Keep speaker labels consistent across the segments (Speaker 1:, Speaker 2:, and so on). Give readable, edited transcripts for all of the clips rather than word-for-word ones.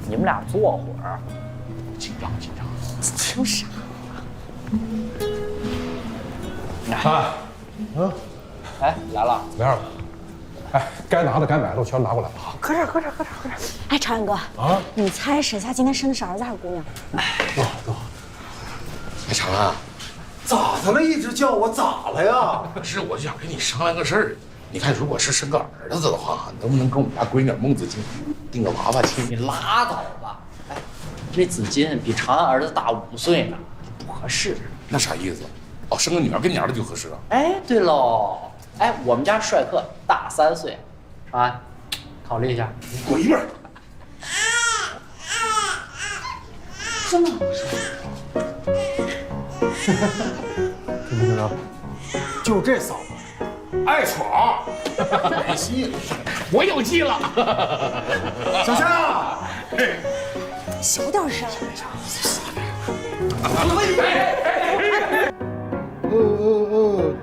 Speaker 1: 你们俩坐会儿。
Speaker 2: 紧张。
Speaker 3: 真傻。
Speaker 2: 啊，
Speaker 1: 哎，来了。
Speaker 2: 哎，该拿的该买的我全拿过来了啊！
Speaker 3: 搁这儿。哎，朝阳哥啊，你猜沈夏今天生的是儿子还是姑娘？
Speaker 2: 多。哎，长安，
Speaker 4: 咋的了？一直叫我咋了呀？
Speaker 2: 不是，我就想跟你商量个事儿。你看，如果是生个儿子的话，能不能跟我们家闺女孟子敬定个娃娃亲？
Speaker 1: 你拉倒吧！哎，这子金比长安儿子大5岁呢，不合适。
Speaker 2: 那啥意思？哦，生个女儿跟你儿子就合适啊？
Speaker 1: 哎，对喽，哎，我们家帅客大3岁，长安，考虑一下。
Speaker 2: 你滚一边！
Speaker 3: 真的？
Speaker 4: 听着，就这嗓子，爱闯，没戏了。
Speaker 2: 我有戏了！
Speaker 4: 小夏，
Speaker 3: 小点声。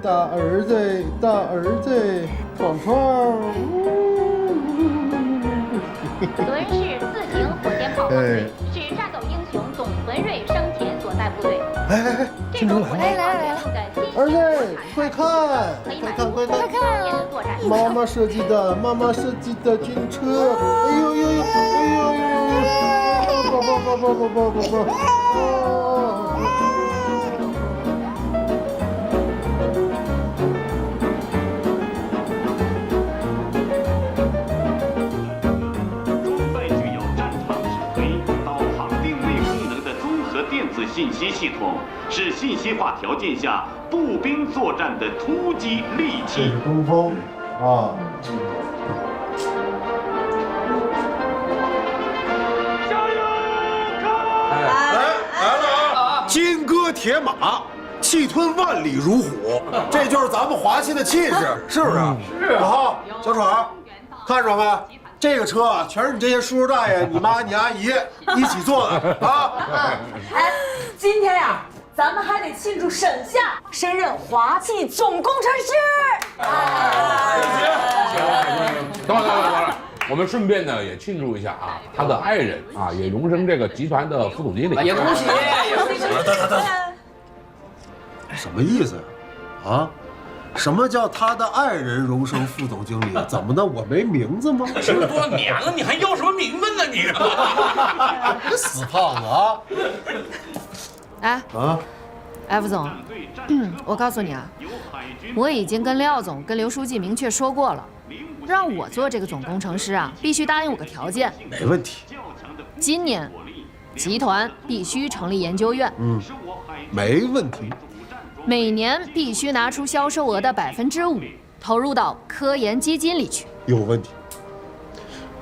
Speaker 4: 大儿子，闯。
Speaker 5: 伦氏自行火箭炮方队是战斗英雄董存瑞生前所在部队。
Speaker 4: 哎，
Speaker 5: 这种火箭炮
Speaker 3: 来了！
Speaker 4: 儿子，快看！妈妈设计的军车，哎呦，宝。
Speaker 6: 信息系统是信息化条件下步兵作战的突击利器。
Speaker 4: 这是东风啊！
Speaker 6: 加油！
Speaker 4: 来了啊！金戈铁马，气吞万里如虎，这就是咱们华气的气势，是不是？是。小浩、小闯，看着没？这个车啊，全是你这些叔叔大爷、你妈、你阿姨一起坐的啊！
Speaker 3: 哎，今天呀，咱们还得庆祝沈夏升任华气总工程师。
Speaker 2: 等会儿，我们顺便呢也庆祝一下啊，他的爱人啊也荣升这个集团的副总经理。
Speaker 1: 也恭喜！
Speaker 4: 等，什么意思啊？什么叫他的爱人荣升副总经理？怎么的？我没名字吗？
Speaker 2: 是多少年了，你还要什么名分呢你？
Speaker 4: 死胖子啊！
Speaker 7: 哎，F 总，我告诉你啊，我已经跟廖总、跟刘书记明确说过了，让我做这个总工程师啊，必须答应我个条件。
Speaker 4: 没问题。
Speaker 7: 今年集团必须成立研究院。
Speaker 4: 没问题。
Speaker 7: 每年必须拿出销售额的5%投入到科研基金里去。
Speaker 4: 有问题。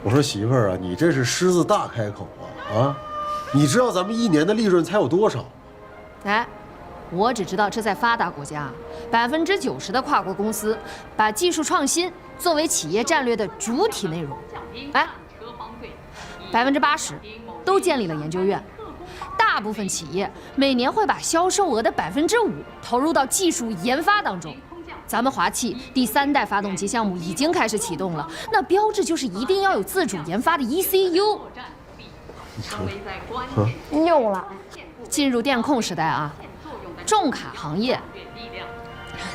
Speaker 4: 我说媳妇儿啊，你这是狮子大开口啊！你知道咱们一年的利润才有多少？
Speaker 7: 哎，我只知道这在发达国家，90%的跨国公司把技术创新作为企业战略的主体内容。哎，80%都建立了研究院。大部分企业每年会把销售额的5%投入到技术研发当中。咱们华气第3代发动机项目已经开始启动了，那标志就是一定要有自主研发的 ECU。
Speaker 3: 又了，
Speaker 7: 进入电控时代啊，重卡行业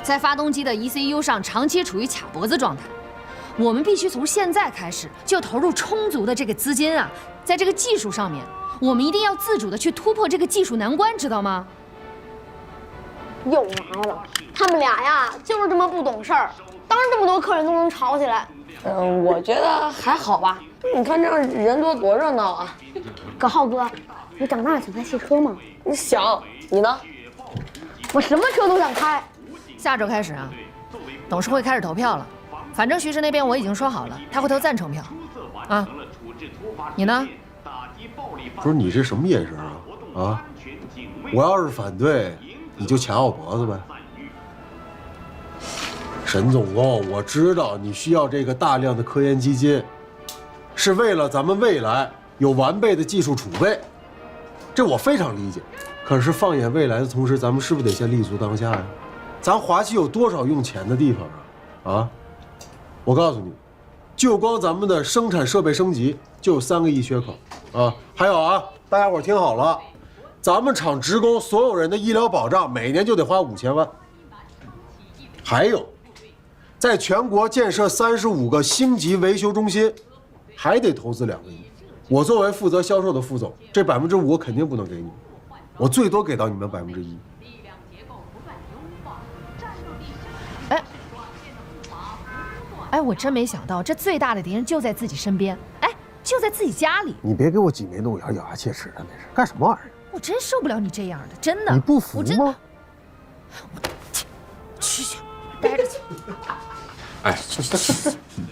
Speaker 7: 在发动机的 ECU 上长期处于卡脖子状态。我们必须从现在开始就投入充足的这个资金啊，在这个技术上面。我们一定要自主的去突破这个技术难关，知道吗？
Speaker 8: 又来了，他们俩呀，就是这么不懂事儿，当着这么多客人都能吵起来。
Speaker 3: 我觉得还好吧。你看这样人多多热闹啊！
Speaker 8: 可浩哥，你长大想开汽车吗？
Speaker 3: 想，你呢？
Speaker 8: 我什么车都想开。
Speaker 7: 下周开始啊，董事会开始投票了，反正徐氏那边我已经说好了，他会投赞成票。啊，你呢？
Speaker 4: 不是你这什么眼神啊？啊！我要是反对，你就卡我脖子呗。沈总工，我知道你需要这个大量的科研基金，是为了咱们未来有完备的技术储备，这我非常理解。可是放眼未来的同时，咱们是不是得先立足当下呀？咱华气有多少用钱的地方啊？啊！我告诉你，就光咱们的生产设备升级就有3个亿缺口。啊，还有啊，大家伙听好了，咱们厂职工所有人的医疗保障每年就得花5000万。还有，在全国建设35个星级维修中心，还得投资2个亿。我作为负责销售的副总，这5%我肯定不能给你们，我最多给到你们1%。
Speaker 7: 哎，我真没想到，这最大的敌人就在自己身边，哎，就在自己家里。
Speaker 4: 你别给我挤眉弄眼、咬牙切齿的，那是干什么玩意儿？
Speaker 7: 我真受不了你这样的，真的。
Speaker 4: 你不服吗？
Speaker 7: 去，待着去。
Speaker 2: 哎，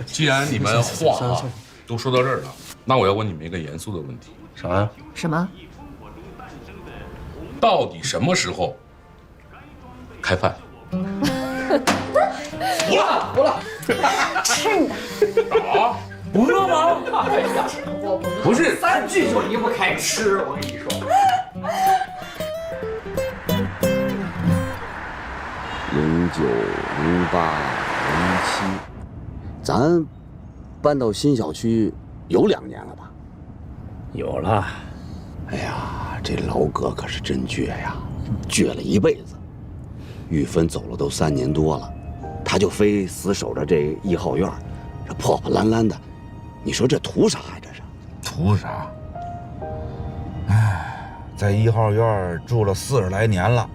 Speaker 2: 既然你们话啊都说到这儿了，那我要问你们一个严肃的问题。
Speaker 4: 啥呀？
Speaker 7: 什么？
Speaker 2: 到底什么时候开饭？
Speaker 1: 服了，
Speaker 8: 吃你的！
Speaker 2: 啊，不饿吗？不是
Speaker 1: 3句就离不开吃，我跟你说。
Speaker 9: 09、08、07，咱搬到新小区有2年了吧？
Speaker 10: 有了。
Speaker 9: 哎呀，这老葛可是真倔呀，倔了一辈子。玉芬走了都3年多了，他就非死守着这1号院，这破破烂烂的，你说这图啥呀？这是
Speaker 10: 图啥？哎，在1号院住了40来年了，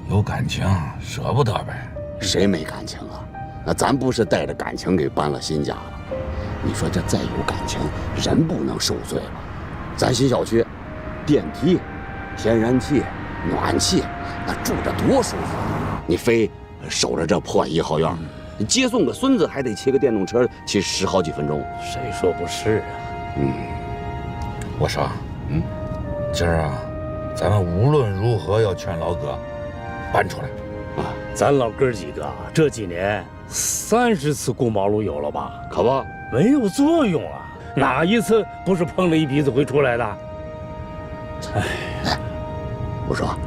Speaker 10: 有感情舍不得呗。
Speaker 9: 谁没感情啊？那咱不是带着感情给搬了新家了？你说这再有感情，人不能受罪吧？咱新小区，电梯、天然气、暖气，那住着多舒服！你非守着这破1号院，接送个孙子还得骑个电动车，骑10好几分钟。
Speaker 10: 谁说不是啊？我说，今儿啊，咱们无论如何要劝老葛搬出来啊！
Speaker 11: 咱老哥几个这几年30次过马路有了吧？
Speaker 9: 可不，
Speaker 11: 没有作用啊！哪一次不是碰了一鼻子灰出来的？
Speaker 9: 哎，我说，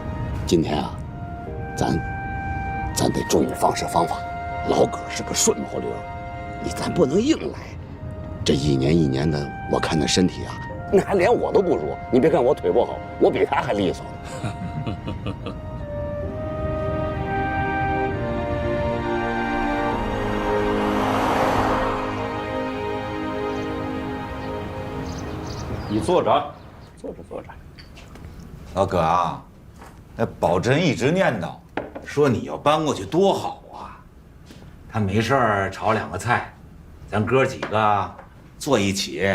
Speaker 9: 今天啊，咱得注意方式方法。老葛是个顺毛驴，咱不能硬来。这一年的，我看那身体啊，那还连我都不如。你别看我腿不好，我比他还利索。
Speaker 10: 你坐着，坐着。老葛啊，那宝珍一直念叨，说你要搬过去多好啊。他没事儿炒2个菜，咱哥几个坐一起，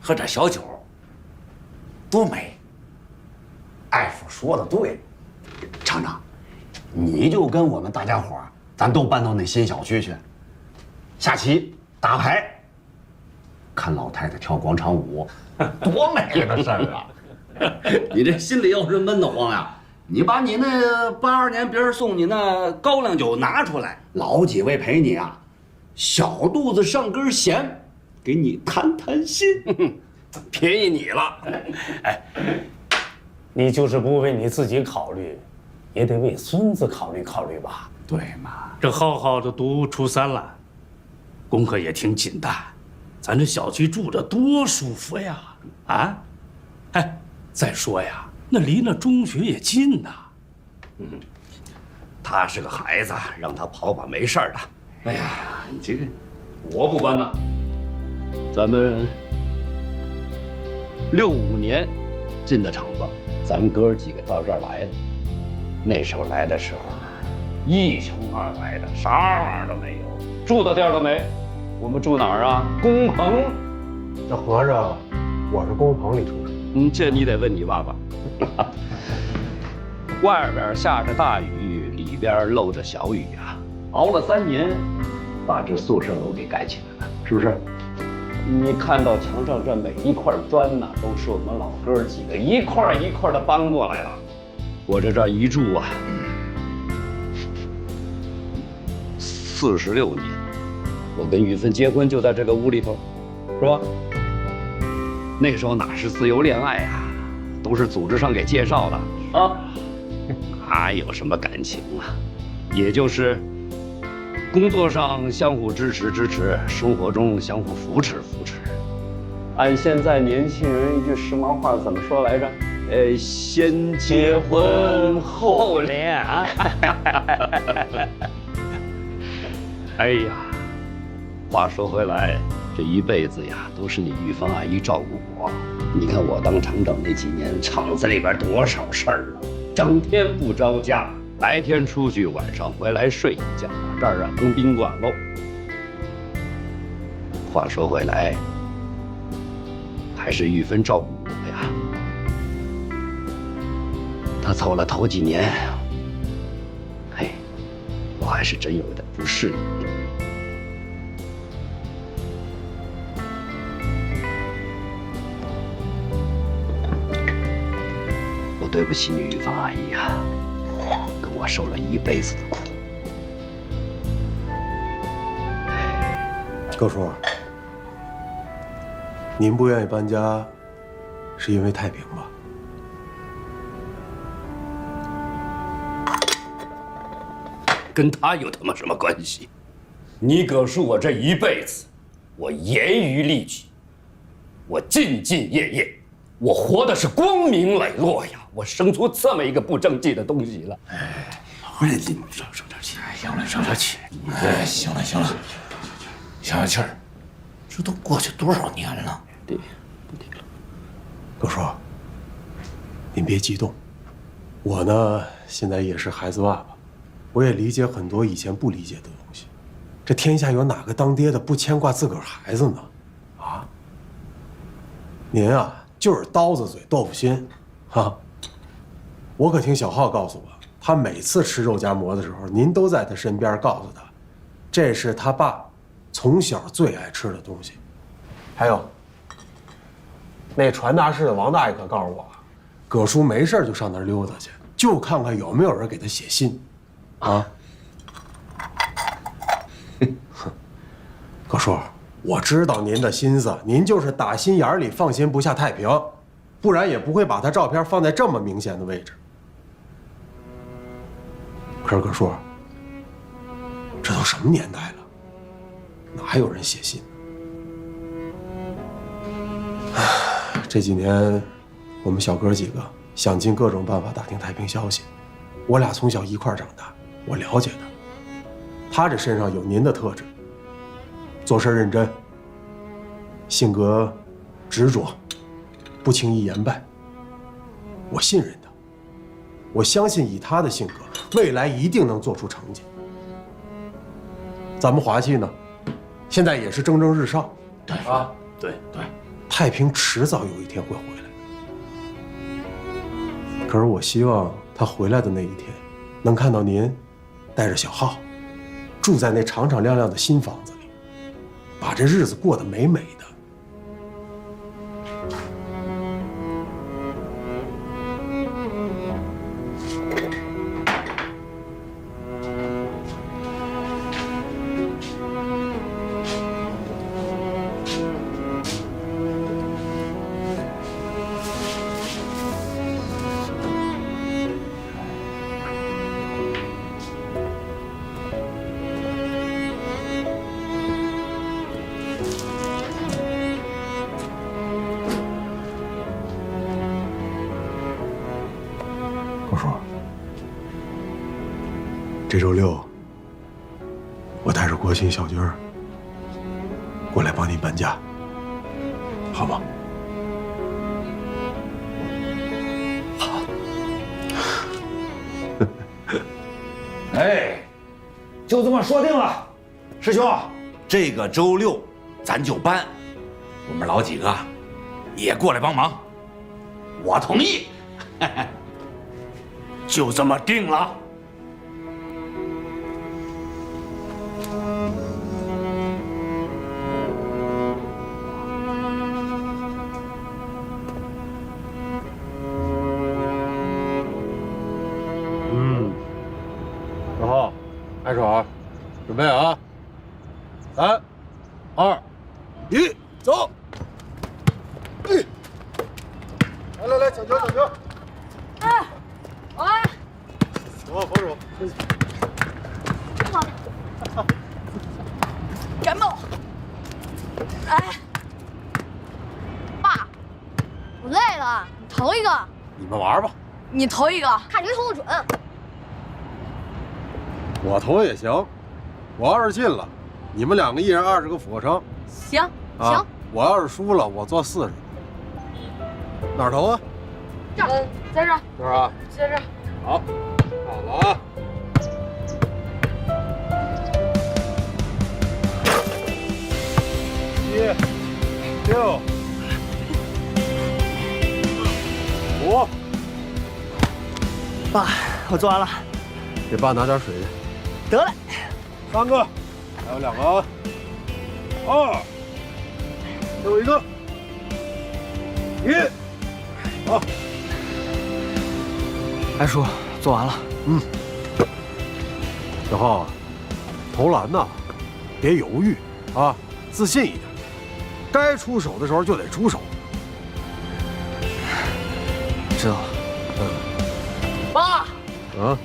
Speaker 10: 喝点小酒，多美。
Speaker 9: 艾夫说的对，厂长，你就跟我们大家伙儿，咱都搬到那新小区去，下棋、打牌，看老太太跳广场舞，多美的事儿啊！你这心里要是闷得慌呀，你把你那82年别人送你那高粱酒拿出来，老几位陪你啊，小肚子上根弦，给你谈谈心，便宜你了。
Speaker 11: 哎，你就是不为你自己考虑，也得为孙子考虑考虑吧？
Speaker 10: 对嘛？
Speaker 11: 这浩浩都读初3了，功课也挺紧的，咱这小区住着多舒服呀！啊，哎，再说呀，那离那中学也近呐。
Speaker 9: 他是个孩子，让他跑跑没事的。
Speaker 1: 哎呀，你这个，我不搬了。咱们65年进的厂子，咱哥几个到这儿来的。那时候来的时候，一穷二白的，啥玩意儿都没有，住的地儿都没。我们住哪儿啊？工棚。
Speaker 4: 这合着我是工棚里出生。
Speaker 1: 这你得问你爸爸。外边下着大雨，里边漏着小雨啊，熬了3年，把这宿舍楼给盖起来了，是不是？你看到墙上这每一块砖呐，都是我们老哥几个一块一块的搬过来的。我这一住啊，46年，我跟玉芬结婚就在这个屋里头，是吧？那时候哪是自由恋爱啊，都是组织上给介绍的啊，哪有什么感情啊？也就是工作上相互支持，生活中相互扶持。按现在年轻人一句时髦话怎么说来着？先结婚后恋啊！哎呀，话说回来，这一辈子呀，都是你玉芳阿姨照顾我。你看我当厂长那几年，厂子里边多少事儿啊，整天不着家，白天出去，晚上回来睡一觉，这儿啊成宾馆喽。话说回来，还是玉芬照顾我呀。她走了头几年，嘿，我还是真有点不适应。我对不起你玉芳阿姨呀，跟我受了一辈子的苦。
Speaker 4: 高叔，您不愿意搬家，是因为太平吧？
Speaker 1: 跟他有他妈什么关系？你葛是我这一辈子，我严于律己，我兢兢业业，我活的是光明磊落呀！我生出这么一个不争气的东西了。
Speaker 2: 哎，我这你省点气，行了，省点气。哎，行了，行了，消消气儿。这都过去多少年了？
Speaker 1: 对，
Speaker 4: 高叔，您别激动，我呢现在也是孩子爸爸。我也理解很多以前不理解的东西。这天下有哪个当爹的不牵挂自个儿孩子呢？啊？您啊，就是刀子嘴豆腐心，哈。我可听小浩告诉我，他每次吃肉夹馍的时候，您都在他身边，告诉他，这是他爸从小最爱吃的东西。还有，那传达室的王大爷可告诉我，葛叔没事就上那儿溜达去，就看看有没有人给他写信。啊，葛叔，我知道您的心思，您就是打心眼里放心不下太平，不然也不会把他照片放在这么明显的位置。可是葛叔，这都什么年代了，哪有人写信？这几年，我们小哥几个想尽各种办法打听太平消息，我俩从小一块长大。我了解他这身上有您的特质，做事认真，性格执着，不轻易言败。我信任他，我相信以他的性格，未来一定能做出成绩。咱们华气呢，现在也是蒸蒸日上，
Speaker 2: 对
Speaker 4: 啊，
Speaker 2: 对对，
Speaker 4: 太平迟早有一天会回来。可是我希望他回来的那一天，能看到您带着小浩，住在那敞敞亮亮的新房子里，把这日子过得美美的。高叔，这周6，我带着国庆小军过来帮您搬家，好吗？
Speaker 2: 好。哎，就这么说定了。师兄，这个周6咱就搬，我们老几个也过来帮忙，我同意。
Speaker 11: 就这么定了。
Speaker 4: 然后，开手，准备啊！3、2、1，走！来，抢球！
Speaker 3: 哎，喂，
Speaker 4: 手防守，
Speaker 3: 展猛，来，
Speaker 8: 快了，投一个。
Speaker 4: 你们玩吧，
Speaker 3: 你投一个，
Speaker 8: 看谁投的准。
Speaker 4: 我投也行。我要是进了，你们2个一人20个俯卧撑。
Speaker 3: 行
Speaker 8: 行。
Speaker 4: 我要是输了，我做40。哪儿投啊？
Speaker 8: 这儿，在这儿。
Speaker 4: 这儿啊？
Speaker 8: 在这儿。
Speaker 4: 好，好了啊。7、6、5。
Speaker 12: 爸，我做完了。
Speaker 4: 给爸拿点水去。
Speaker 12: 得嘞。
Speaker 4: 3个，还有2个啊。2，最后1个。1。好。
Speaker 12: 哎，叔，做完了。
Speaker 4: 小浩，投篮呐，别犹豫啊，自信一点。该出手的时候就得出手。
Speaker 12: 知道了。爸。
Speaker 4: 啊。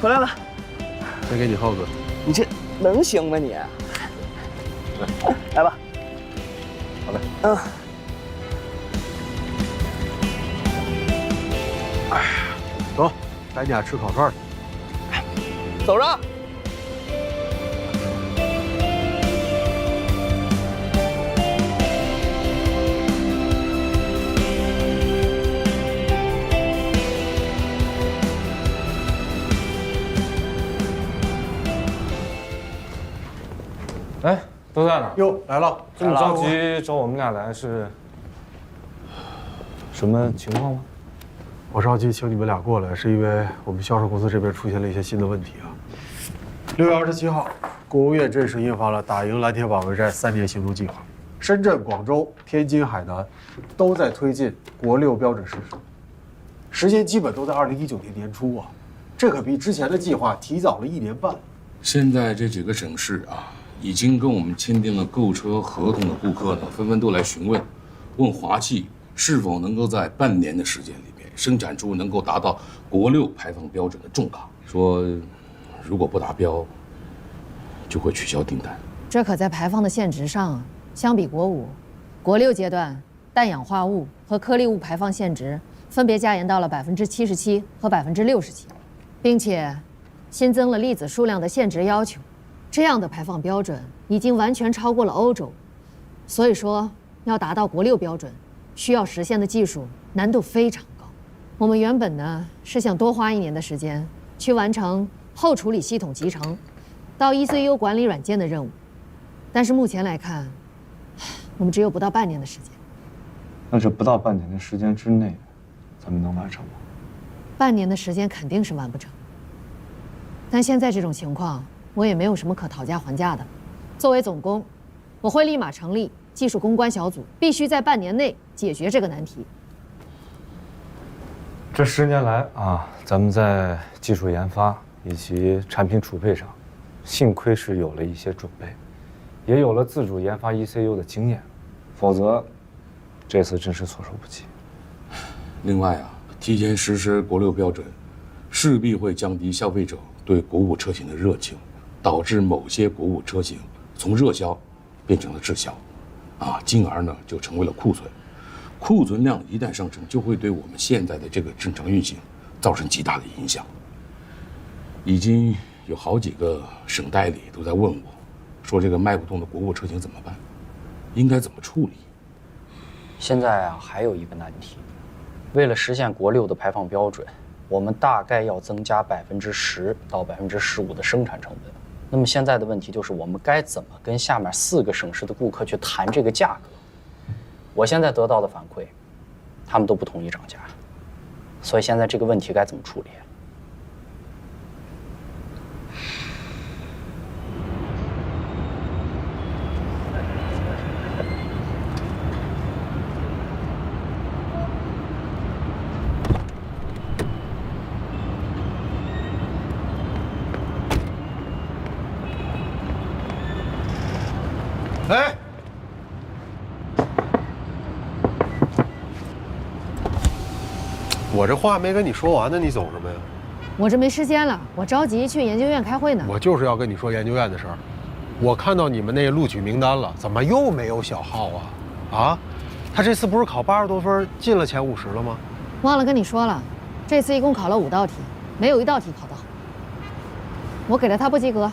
Speaker 12: 回来了。
Speaker 4: 先给你浩哥。
Speaker 12: 你这能行吗你？来吧。
Speaker 4: 好嘞。走，带你俩吃烤串去。
Speaker 12: 走着。
Speaker 13: 哎，都在哪？
Speaker 4: 哟，来了！
Speaker 13: 这么着急找我们俩来是什么情况吗？
Speaker 4: 我着急请你们俩过来，是因为我们销售公司这边出现了一些新的问题啊。6月27号，国务院正式印发了打赢蓝铁保卫战3年行动计划，深圳、广州、天津、海南都在推进国6标准实施，时间基本都在2019年年初啊，这可比之前的计划提早了1年半。
Speaker 14: 现在这几个省市啊，已经跟我们签订了购车合同的顾客呢，纷纷都来询问，问华汽是否能够在半年的时间里面生产出能够达到国6排放标准的重卡，说如果不达标，就会取消订单。
Speaker 7: 这可在排放的限值上，相比国5、国6阶段氮氧化物和颗粒物排放限值分别加严到了77%和67%，并且新增了粒子数量的限值要求。这样的排放标准已经完全超过了欧洲，所以说要达到国6标准，需要实现的技术难度非常高。我们原本呢是想多花1年的时间去完成后处理系统集成到 ECU 管理软件的任务，但是目前来看，我们只有不到半年的时间。
Speaker 13: 那这不到半年的时间之内，咱们能完成吗？
Speaker 7: 半年的时间肯定是完不成，但现在这种情况，我也没有什么可讨价还价的。作为总工，我会立马成立技术攻关小组，必须在半年内解决这个难题。
Speaker 13: 这10年来啊，咱们在技术研发以及产品储备上，幸亏是有了一些准备，也有了自主研发 ECU 的经验，否则这次真是措手不及。
Speaker 14: 另外啊，提前实施国6标准，势必会降低消费者对国5车型的热情，导致某些国5车型从热销变成了滞销，进而呢就成为了库存。库存量一旦上升，就会对我们现在的这个正常运行造成极大的影响。已经有好几个省代理都在问我，说这个卖不动的国5车型怎么办，应该怎么处理？
Speaker 15: 现在啊，还有一个难题，为了实现国6的排放标准，我们大概要增加10%到15%的生产成本。那么现在的问题就是，我们该怎么跟下面4个省市的顾客去谈这个价格？我现在得到的反馈，他们都不同意涨价，所以现在这个问题该怎么处理？
Speaker 4: 哎，我这话没跟你说完呢，你走什么呀？
Speaker 7: 我这没时间了，我着急去研究院开会呢。
Speaker 4: 我就是要跟你说研究院的事儿。我看到你们那录取名单了，怎么又没有小浩啊？啊，他这次不是考80多分，进了前50了吗？
Speaker 7: 忘了跟你说了，这次一共考了5道题，没有1道题考到。我给了他不及格。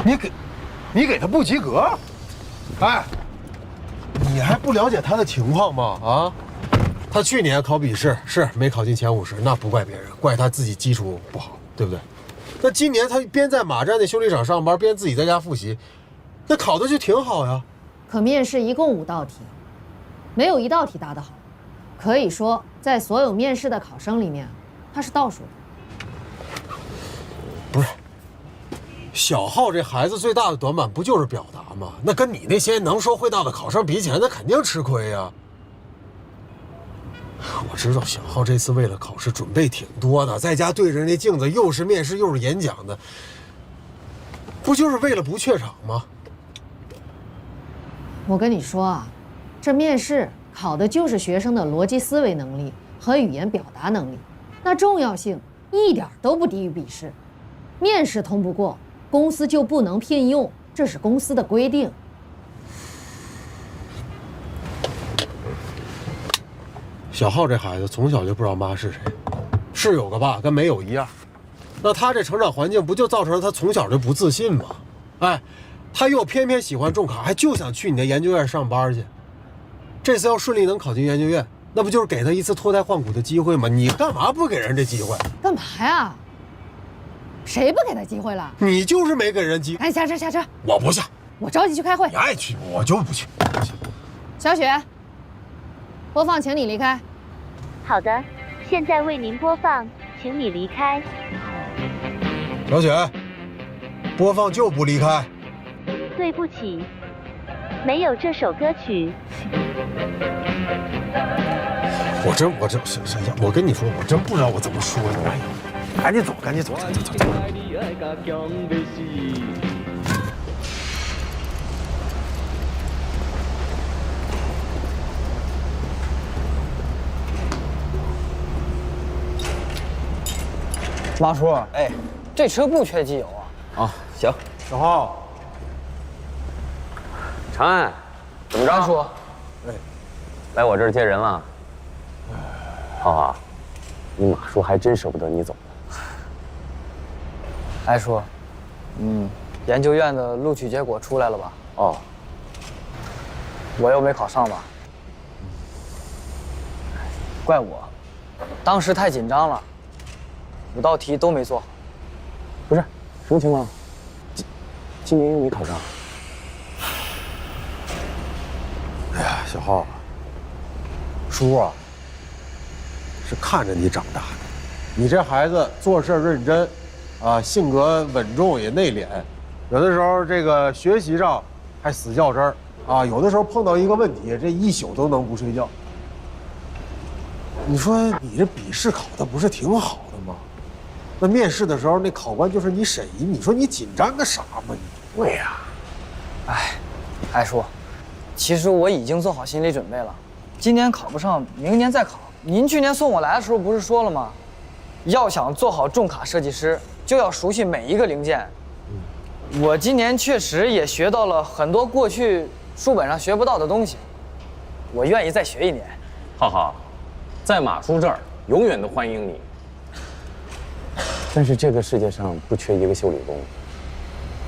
Speaker 4: 你给他不及格？哎，你还不了解他的情况吗？啊，他去年考笔试是没考进前50，那不怪别人，怪他自己基础不好，对不对？那今年他边在马站的修理厂上班，边自己在家复习，那考的就挺好呀。
Speaker 7: 可面试一共5道题，没有1道题答得好，可以说在所有面试的考生里面，他是倒数的。
Speaker 4: 不是。小浩这孩子最大的短板不就是表达吗？那跟你那些能说会道的考生比起来，那肯定吃亏呀。我知道小浩这次为了考试准备挺多的，在家对着那镜子，又是面试又是演讲的，不就是为了不怯场吗？
Speaker 7: 我跟你说啊，这面试考的就是学生的逻辑思维能力和语言表达能力，那重要性一点都不低于笔试。面试通不过，公司就不能聘用，这是公司的规定。
Speaker 4: 小浩这孩子从小就不知道妈是谁，是有个爸跟没有一样。那他这成长环境不就造成了他从小就不自信吗？哎，他又偏偏喜欢重考，还就想去你的研究院上班去。这次要顺利能考进研究院，那不就是给他一次脱胎换骨的机会吗？你干嘛不给人这机会？
Speaker 7: 干嘛呀？谁不给他机会了？
Speaker 4: 你就是没给人机会。
Speaker 7: 赶紧下车，下车！
Speaker 4: 我不下，
Speaker 7: 我着急去开会。
Speaker 4: 你爱去我就不去。
Speaker 7: 小雪，播放，请你离开。
Speaker 5: 好的，现在为您播放，请你离开。
Speaker 4: 小雪，播放就不离开。
Speaker 5: 对不起，没有这首歌曲。
Speaker 4: 我跟你说，我真不知道我怎么说你。哎呀，赶紧走，赶紧走，走。
Speaker 15: 马叔，哎，这车不缺机油啊。
Speaker 12: 啊，行。
Speaker 4: 小浩，
Speaker 12: 长安，怎么着？
Speaker 15: 安叔，
Speaker 12: 哎，来我这儿接人了。浩浩，你马叔还真舍不得你走。
Speaker 15: 安叔，研究院的录取结果出来了吧？
Speaker 12: 哦，
Speaker 15: 我又没考上吧？怪我，当时太紧张了，5道题都没做好。
Speaker 12: 不是，什么情况？今年又没考上。
Speaker 4: 哎呀，小浩，叔啊，是看着你长大的，你这孩子做事认真，啊，性格稳重也内敛，有的时候这个学习上还死较真儿，啊，有的时候碰到一个问题，这一宿都能不睡觉。你说你这笔试考的不是挺好的吗？那面试的时候，那考官就是你审疑，你说你紧张个啥嘛？你对呀。
Speaker 15: 哎，安叔，其实我已经做好心理准备了，今年考不上，明年再考。您去年送我来的时候不是说了吗？要想做好重卡设计师，就要熟悉每一个零件。我今年确实也学到了很多过去书本上学不到的东西，我愿意再学1年。
Speaker 12: 浩浩，在马叔这儿永远都欢迎你。但是这个世界上不缺一个修理工，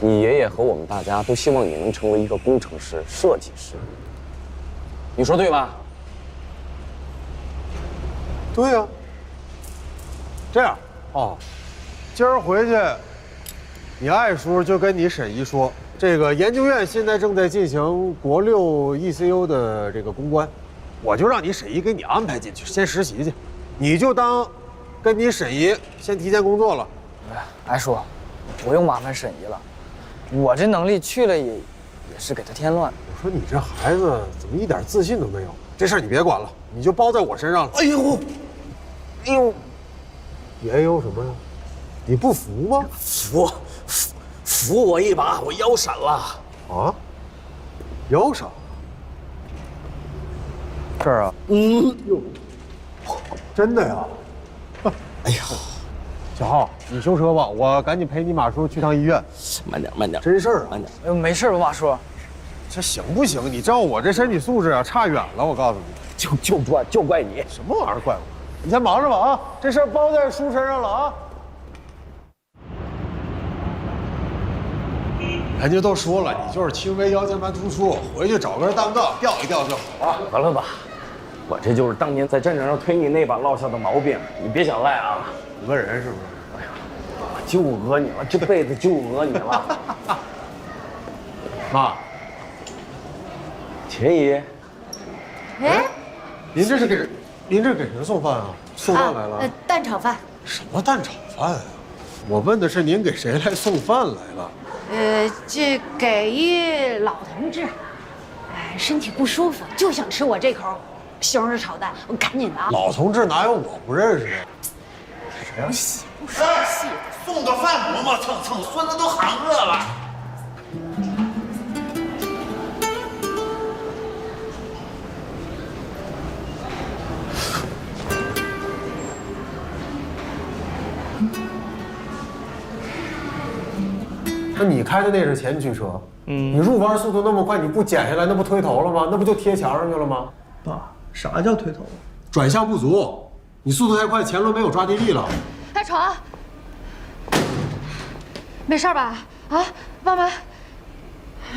Speaker 12: 你爷爷和我们大家都希望你能成为一个工程师、设计师。你说对吧？
Speaker 4: 对呀。这样哦，今儿回去，你艾叔就跟你沈姨说，这个研究院现在正在进行国6 ECU 的这个攻关，我就让你沈姨给你安排进去，先实习去，你就当跟你沈姨先提前工作了。
Speaker 15: 艾叔，不用麻烦沈姨了，我这能力去了也是给他添乱。
Speaker 4: 我说你这孩子怎么一点自信都没有？这事儿你别管了，你就包在我身上了。哎呦，哎呦。你哎呦什么呀？你不服吗？
Speaker 12: 扶我一把，我腰闪了。
Speaker 4: 啊？腰闪？这儿啊？哟，真的呀？哎呀，小浩，你修车吧，我赶紧陪你马叔去趟医院。
Speaker 12: 慢点，慢点，
Speaker 4: 真事儿啊！
Speaker 12: 慢点。
Speaker 15: 没事吧，马叔？
Speaker 4: 这行不行？你照我这身体素质啊，差远了。我告诉你，
Speaker 12: 就怪你。
Speaker 4: 什么玩意儿怪我？你先忙着吧啊，这事儿包在叔身上了啊。人家都说了，你就是轻微腰间盘突出，回去找根单杠吊一吊就好了。
Speaker 12: 得了吧，我这就是当年在战场上推你那把落下的毛病，你别想赖啊。
Speaker 4: 讹人是不是？
Speaker 12: 哎呀，我就讹你了，这辈子就讹你了。
Speaker 4: 妈，
Speaker 12: 秦姨，
Speaker 3: 哎，
Speaker 4: 您这是给谁送饭啊？送饭来了？
Speaker 3: 蛋炒饭。
Speaker 4: 什么蛋炒饭啊？我问的是您给谁来送饭来了？
Speaker 3: 这给一老同志，身体不舒服，就想吃我这口西红柿炒蛋，我赶紧的啊。
Speaker 4: 老同志哪有我不认识的？谁呀？
Speaker 3: 不熟悉的。
Speaker 2: 送个饭磨磨蹭蹭，孙子都喊饿了。
Speaker 4: 那你开的那是前驱车，你入弯速度那么快，你不减下来，那不推头了吗？那不就贴墙上去了吗？
Speaker 16: 爸，啥叫推头？
Speaker 4: 转向不足，你速度太快，前轮没有抓地力了。
Speaker 7: 哎，闯，没事吧？啊，爸妈，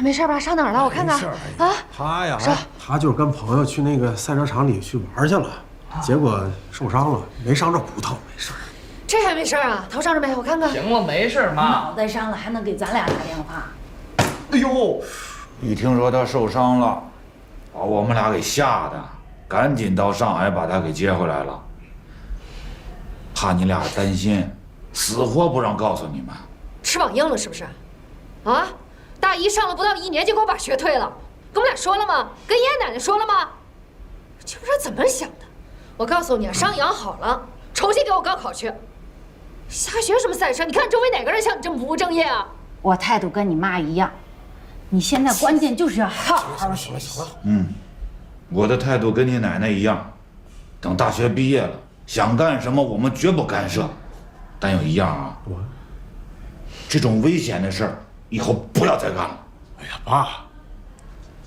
Speaker 7: 没事吧？上哪儿了？我看看。啊，
Speaker 4: 他呀，他就是跟朋友去那个赛车场里去玩去了，结果受伤了，没伤着骨头，没事。
Speaker 7: 这还没事啊？头上着没？我看看。
Speaker 16: 行了，没事，妈。
Speaker 3: 脑袋伤了还能给咱俩打电话？
Speaker 10: 哎呦，一听说他受伤了，把我们俩给吓的，赶紧到上海把他给接回来了。怕你俩担心，死活不让告诉你们。
Speaker 7: 翅膀硬了是不是？啊，大一上了不到1年就给我把学退了，跟我们俩说了吗？跟爷爷奶奶说了吗？就不知道怎么想的。我告诉你啊，伤养好了，重新给我高考去。瞎学什么赛车？你看周围哪个人像你这么不务正业啊？
Speaker 3: 我态度跟你妈一样，你现在关键就是要好好学习。
Speaker 10: 我的态度跟你奶奶一样，等大学毕业了，想干什么我们绝不干涉。但有一样啊，这种危险的事儿以后不要再干了。
Speaker 4: 哎呀，爸，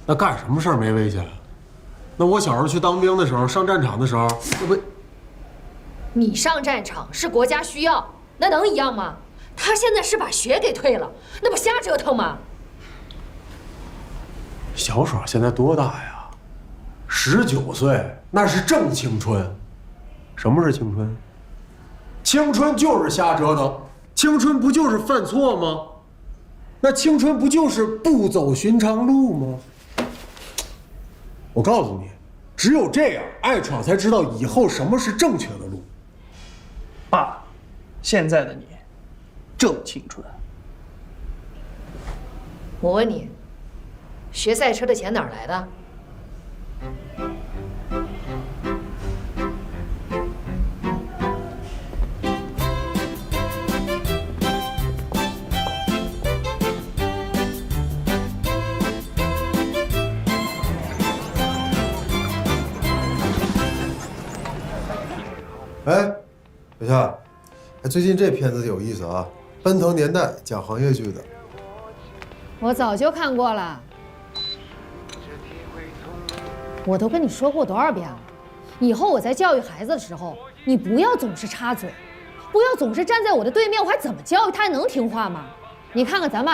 Speaker 4: 那干什么事儿没危险？那我小时候去当兵的时候，上战场的时候，那不……
Speaker 7: 你上战场是国家需要，那能一样吗？他现在是把学给退了，那不瞎折腾吗？
Speaker 4: 小爽现在多大呀？19岁，那是正青春。什么是青春？青春就是瞎折腾，青春不就是犯错吗？那青春不就是不走寻常路吗？我告诉你，只有这样，爱闯才知道以后什么是正确的路。
Speaker 16: 爸，现在的你正青春。
Speaker 7: 我问你，学赛车的钱哪儿来的？
Speaker 4: 哎，小夏，哎，最近这片子有意思啊，《奔腾年代》讲行业剧的。
Speaker 7: 我早就看过了，我都跟你说过多少遍了，以后我在教育孩子的时候，你不要总是插嘴，不要总是站在我的对面，我还怎么教育他还能听话吗？你看看咱妈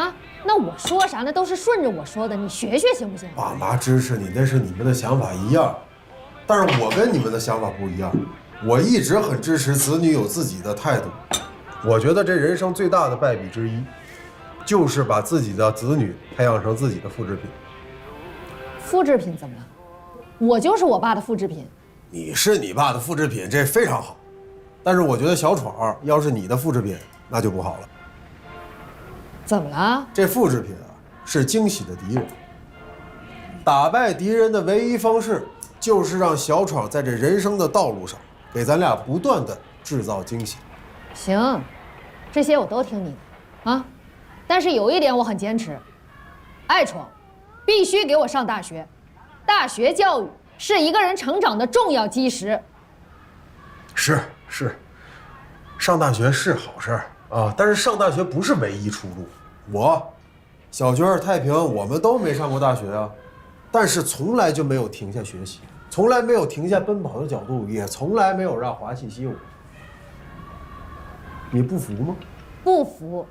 Speaker 7: 啊，那我说啥那都是顺着我说的，你学学行不行？
Speaker 4: 爸妈支持你，那是你们的想法一样，但是我跟你们的想法不一样。我一直很支持子女有自己的态度，我觉得这人生最大的败笔之一，就是把自己的子女培养成自己的复制品。
Speaker 7: 复制品怎么了？我就是我爸的复制品。
Speaker 4: 你是你爸的复制品，这非常好，但是我觉得小闯要是你的复制品，那就不好了。
Speaker 7: 怎么了？
Speaker 4: 这复制品啊，是惊喜的敌人。打败敌人的唯一方式，就是让小闯在这人生的道路上，给咱俩不断的制造惊喜。
Speaker 7: 行，这些我都听你的啊，但是有一点我很坚持，爱闯必须给我上大学，大学教育是一个人成长的重要基石。
Speaker 4: 是，上大学是好事啊，但是上大学不是唯一出路。我、小娟、太平，我们都没上过大学啊，但是从来就没有停下学习。从来没有停下奔跑的脚步，也从来没有让华气熄火。你不服吗？
Speaker 7: 不服。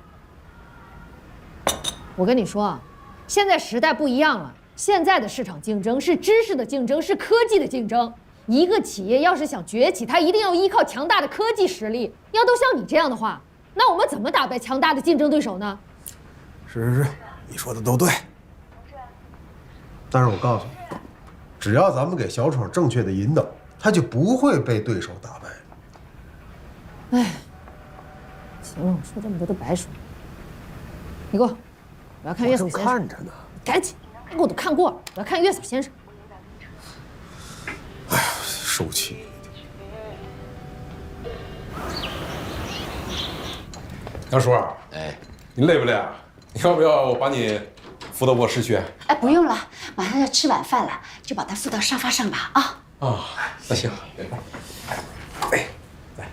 Speaker 7: 我跟你说啊，现在时代不一样了，现在的市场竞争是知识的竞争，是科技的竞争。一个企业要是想崛起，它一定要依靠强大的科技实力。要都像你这样的话，那我们怎么打败强大的竞争对手呢？
Speaker 4: 是，你说的都对。但是我告诉你，只要咱们给小闯正确的引导，他就不会被对手打败。
Speaker 7: 哎，行了，说这么多都白说。你给我，我要看月嫂先生。
Speaker 4: 看着呢。
Speaker 7: 赶紧，给我都看过了，我要看月嫂先生。
Speaker 4: 哎呀，受气。
Speaker 17: 杨叔，哎，你累不累啊？要不要我把你扶到卧室去？
Speaker 18: 哎，不用了，马上要吃晚饭了，就把他扶到沙发上吧。啊。
Speaker 17: 啊，那行。哎，来，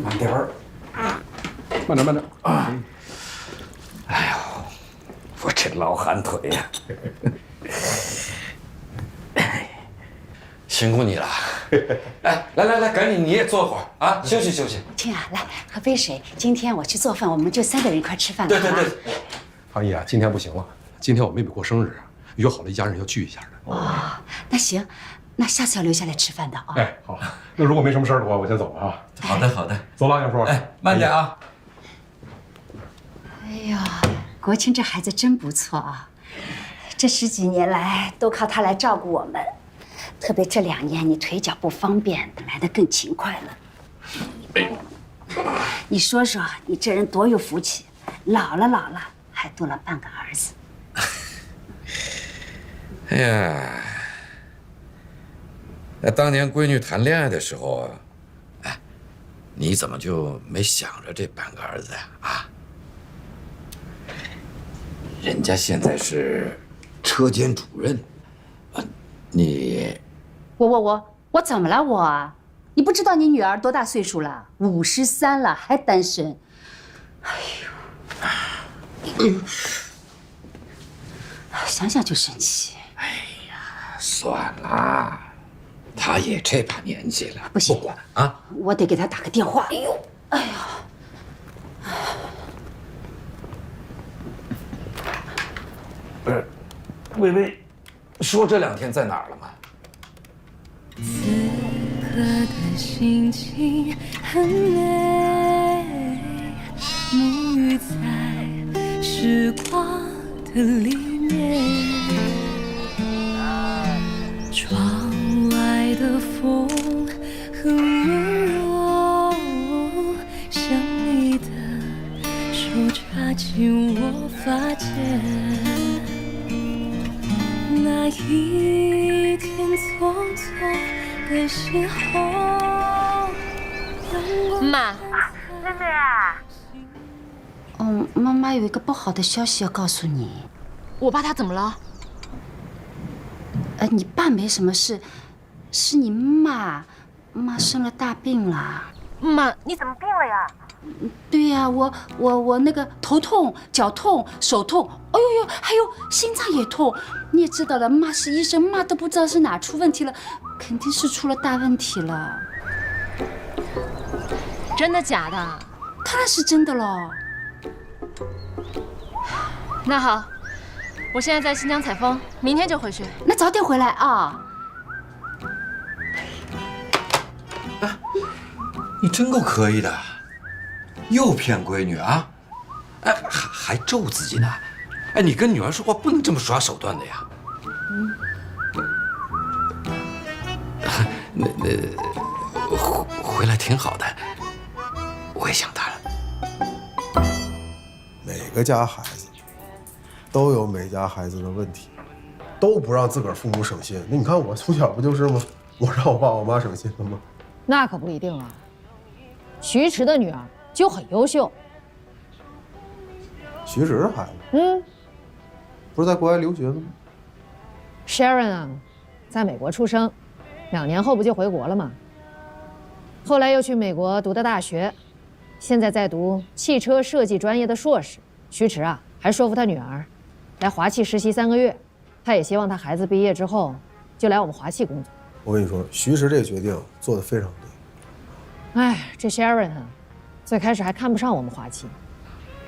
Speaker 17: 慢点儿，慢点，慢点啊！
Speaker 1: 哎呦，我这老寒腿呀！
Speaker 10: 辛苦你了。哎，来，赶紧你也坐会儿啊，休息休息。
Speaker 18: 亲啊，来喝杯水。今天我去做饭，我们就3个人一块吃饭了。
Speaker 17: 对。阿姨啊，今天不行了，今天我妹妹过生日，约好了一家人要聚一下的。
Speaker 18: 哦，那行，那下次要留下来吃饭的啊。
Speaker 17: 哎，好，那如果没什么事儿的话，我先走了啊。
Speaker 10: 好的，
Speaker 17: 走了，杨叔。
Speaker 10: 哎，慢点啊。
Speaker 18: 哎呀，国清这孩子真不错啊，这10几年来都靠他来照顾我们。特别这2年你腿脚不方便，来得更勤快了。你说说，你这人多有福气，老了还多了半个儿子。
Speaker 10: 哎呀，那当年闺女谈恋爱的时候，哎，你怎么就没想着这半个儿子呀？啊，人家现在是车间主任，你。
Speaker 18: 我怎么了我？你不知道你女儿多大岁数了？53了还单身。哎呦，想想就生气。
Speaker 10: 哎呀，算了，她也这把年纪了，
Speaker 18: 不行，
Speaker 10: 不管啊，
Speaker 18: 我得给她打个电话。哎呦，哎呀，
Speaker 10: 不是，薇薇说这2天在哪儿了吗？
Speaker 19: 此刻的心情很美，沐浴在时光的里面，窗外的风很温柔，像你的手插进我发间，那一天匆匆的邂逅。
Speaker 18: 妈，妹妹啊。妈妈有一个不好的消息要告诉你。
Speaker 7: 我爸他怎么了？
Speaker 18: 你爸没什么事，是你妈生了大病了。
Speaker 7: 妈，你怎么病了呀？
Speaker 18: 对呀，我那个头痛、脚痛、手痛，哎呦，还有心脏也痛。你也知道了，妈是医生，妈都不知道是哪出问题了，肯定是出了大问题了。
Speaker 7: 真的假的？
Speaker 18: 当然是真的了。
Speaker 7: 那好，我现在在新疆采风，明天就回去。
Speaker 18: 那早点回来啊！
Speaker 10: 你真够可以的，又骗闺女啊！哎，还咒自己呢！哎，你跟女儿说话不能这么耍手段的呀！那回来挺好的，我也想她了。
Speaker 4: 每个家孩子都有每家孩子的问题，都不让自个儿父母省心。那你看我从小不就是吗？我让我爸我妈省心了吗？
Speaker 7: 那可不一定啊。徐迟的女儿就很优秀。
Speaker 4: 徐迟的孩子，不是在国外留学的吗
Speaker 7: ？Sharon 啊，在美国出生，2年后不就回国了吗？后来又去美国读的大学，现在在读汽车设计专业的硕士。徐迟啊，还说服他女儿来华汽实习3个月，他也希望他孩子毕业之后就来我们华企工作。
Speaker 4: 我跟你说，徐石这个决定做得非常对。
Speaker 7: 哎，这 Sharon 啊，最开始还看不上我们华企，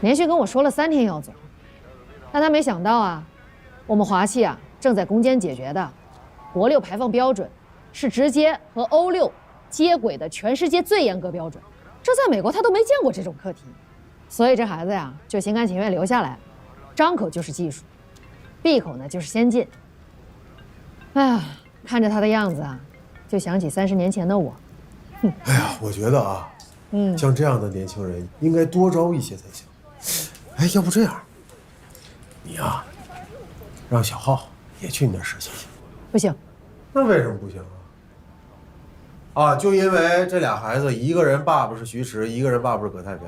Speaker 7: 连续跟我说了3天要走，但他没想到啊，我们华企啊正在攻坚解决的国6排放标准，是直接和欧6接轨的全世界最严格标准。这在美国他都没见过这种课题，所以这孩子呀就心甘情愿留下来，张口就是技术，闭口呢就是先进。哎呀，看着他的样子啊，就想起30年前的我。
Speaker 4: 哎呀，我觉得啊，像这样的年轻人应该多招一些才行。哎，要不这样，你呀，让小浩也去你那儿实习去。
Speaker 7: 不行。
Speaker 4: 那为什么不行啊？就因为这俩孩子，一个人爸爸是徐迟，一个人爸爸是葛太平。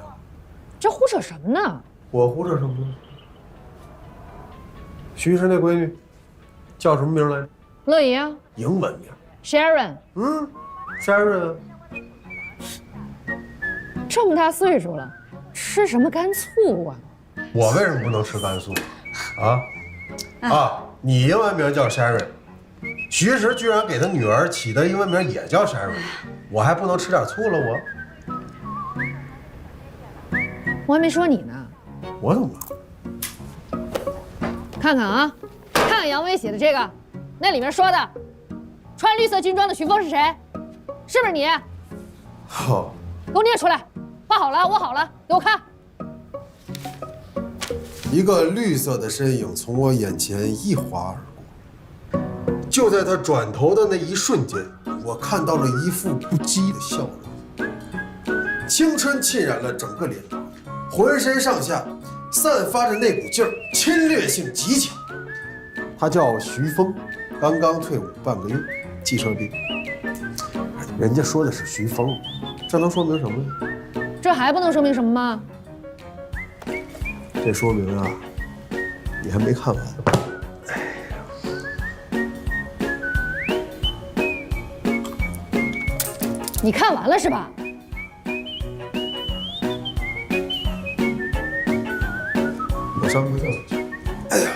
Speaker 7: 这胡扯什么呢？
Speaker 4: 我胡扯什么呢？徐迟那闺女叫什么名来着？
Speaker 7: 乐怡啊。
Speaker 4: 英文名
Speaker 7: Sharon。
Speaker 4: Sharon。
Speaker 7: 这么大岁数了，吃什么干醋啊？
Speaker 4: 我为什么不能吃干醋？你英文名叫 Sharon， 徐迟居然给他女儿起的英文名也叫 Sharon， 我还不能吃点醋了？
Speaker 7: 我还没说你呢。
Speaker 4: 我怎么了？
Speaker 7: 看看啊，看看杨威写的这个，那里面说的，穿绿色军装的徐峰是谁？是不是你？
Speaker 4: 好，
Speaker 7: 给我念出来。画好了，握好了，给我看。
Speaker 4: 一个绿色的身影从我眼前一划而过，就在他转头的那一瞬间，我看到了一副不羁的笑容，青春浸染了整个脸庞，浑身上下散发着那股劲儿，侵略性极强。他叫徐峰，刚刚退伍半个月，记车兵。人家说的是徐峰，这能说明什么呢？
Speaker 7: 这还不能说明什么吗？
Speaker 4: 这说明啊，你还没看完。
Speaker 7: 你看完了是吧？
Speaker 4: 我上个厕所去。哎呀，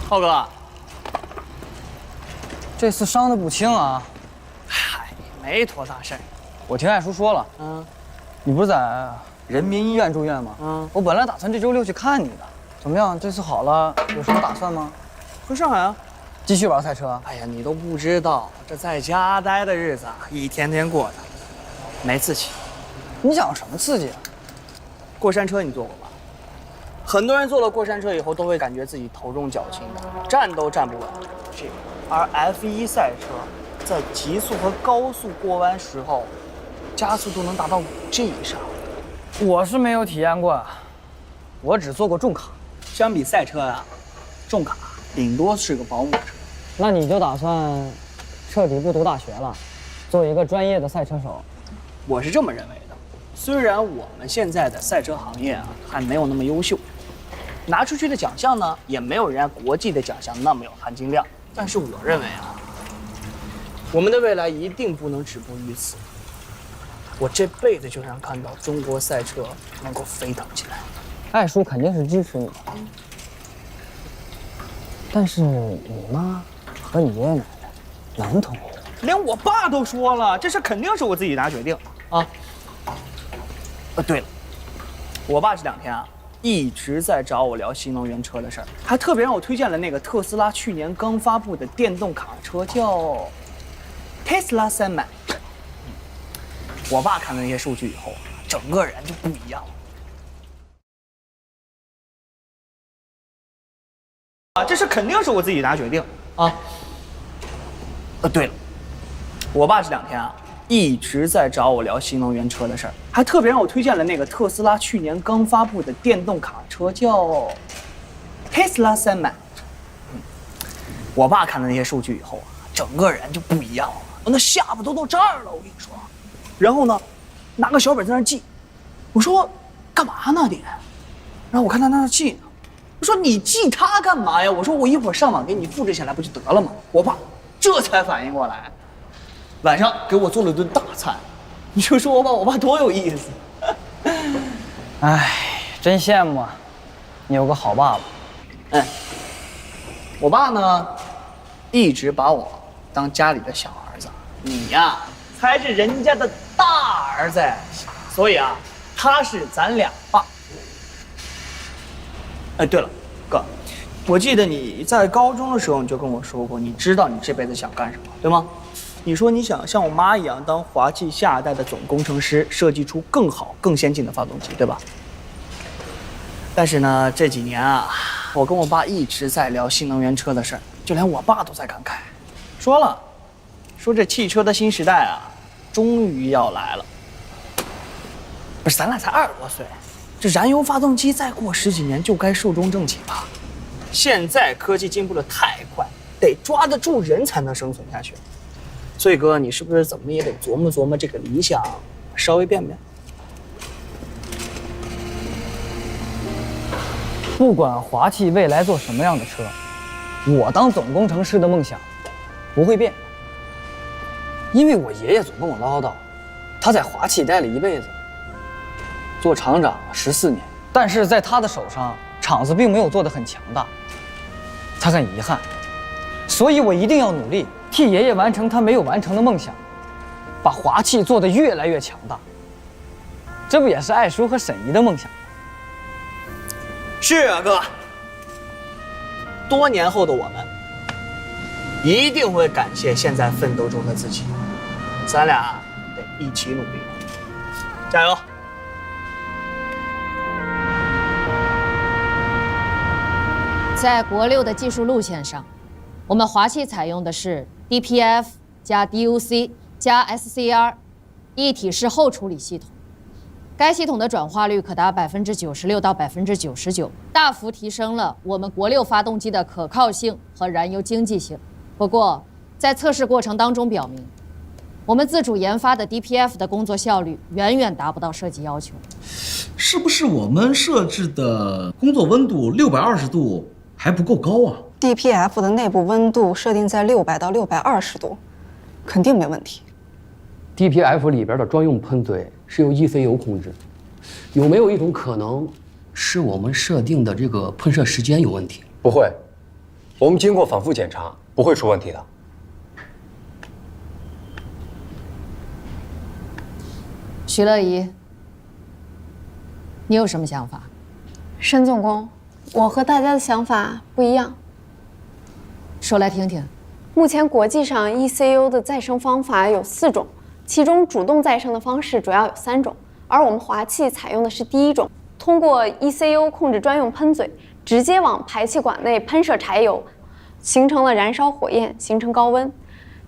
Speaker 15: 浩哥，这次伤得不轻啊。嗨，没多大事儿。我听艾叔说了，你不是在人民医院住院吗？我本来打算这周6去看你的。怎么样？这次好了，有什么打算吗？回上海啊，继续玩赛车。哎呀，你都不知道，这在家待的日子啊，一天天过的，没刺激。你想要什么刺激啊？过山车你坐过吧？很多人坐了过山车以后，都会感觉自己头重脚轻的，站都站不稳。而 F1赛车在极速和高速过弯时候，加速都能达到5G 以上。我是没有体验过，我只坐过重卡。相比赛车啊，重卡顶多是个保姆车。那你就打算彻底不读大学了，做一个专业的赛车手？我是这么认为的。虽然我们现在的赛车行业啊还没有那么优秀，拿出去的奖项呢也没有人家国际的奖项那么有含金量，但是我认为啊，我们的未来一定不能止步于此。我这辈子就想看到中国赛车能够飞腾起来。艾叔肯定是支持你的，但是你妈和你爷爷奶奶难同意。连我爸都说了，这事肯定是我自己拿决定啊。对了，我爸这2天啊一直在找我聊新能源车的事儿，还特别让我推荐了那个特斯拉去年刚发布的电动卡车，叫 Tesla Semi。我爸看了那些数据以后，整个人就不一样了。这事肯定是我自己拿决定啊。对了，我爸这2天啊一直在找我聊新能源车的事儿，还特别让我推荐了那个特斯拉去年刚发布的电动卡车，叫 Tesla Semi。我爸看了那些数据以后啊，整个人就不一样了，我那下巴都到这儿了，我跟你说。然后呢，拿个小本在那记，我说干嘛呢你？然后我看他在那记呢，
Speaker 16: 我说你记他干嘛呀？我说我一会儿上网给你复制下来不就得了吗？我爸这才反应过来，晚上给我做了顿大餐。你就说我爸多有意思。
Speaker 15: 哎，真羡慕啊，你有个好爸爸。
Speaker 16: 哎，我爸呢，一直把我当家里的小儿子，你呀才是人家的大儿子，所以啊，他是咱俩爸。哎，对了，哥，我记得你在高中的时候你就跟我说过，你知道你这辈子想干什么，对吗？你说你想像我妈一样当华汽下一代的总工程师，设计出更好、更先进的发动机，对吧？但是呢，这几年啊，我跟我爸一直在聊新能源车的事儿，就连我爸都在感慨，说这汽车的新时代啊，终于要来了。不是，咱俩才20多岁，这燃油发动机再过10几年就该寿终正寝了。现在科技进步的太快，得抓得住人才能生存下去。所以哥，你是不是怎么也得琢磨琢磨这个理想，稍微变变？
Speaker 15: 不管华汽未来做什么样的车，我当总工程师的梦想不会变。因为我爷爷总跟我唠叨，他在华汽待了一辈子，做厂长14年，但是在他的手上，厂子并没有做得很强大，他很遗憾，所以我一定要努力替爷爷完成他没有完成的梦想，把华汽做得越来越强大。这不也是艾叔和沈姨的梦想？
Speaker 16: 是啊，哥。多年后的我们，一定会感谢现在奋斗中的自己。咱俩得一起努力，加油！
Speaker 7: 在国6的技术路线上，我们华汽采用的是 DPF 加 DUC 加 SCR 一体式后处理系统。该系统的转化率可达96%到99%，大幅提升了我们国6发动机的可靠性和燃油经济性。不过，在测试过程当中表明，我们自主研发的 DPF 的工作效率远远达不到设计要求。
Speaker 20: 是不是我们设置的工作温度620度还不够高啊？
Speaker 21: DPF 的内部温度设定在600到620度，肯定没问题。
Speaker 22: DPF 里边的专用喷嘴是由 ECU 控制，有没有一种可能，是我们设定的这个喷射时间有问题？
Speaker 12: 不会，我们经过反复检查，不会出问题的。
Speaker 7: 徐乐怡，你有什么想法？
Speaker 8: 沈总工，我和大家的想法不一样。
Speaker 7: 说来听听。
Speaker 8: 目前国际上 ECU 的再生方法有4种，其中主动再生的方式主要有3种，而我们华汽采用的是第1种，通过 ECU 控制专用喷嘴，直接往排气管内喷射柴油，形成了燃烧火焰，形成高温。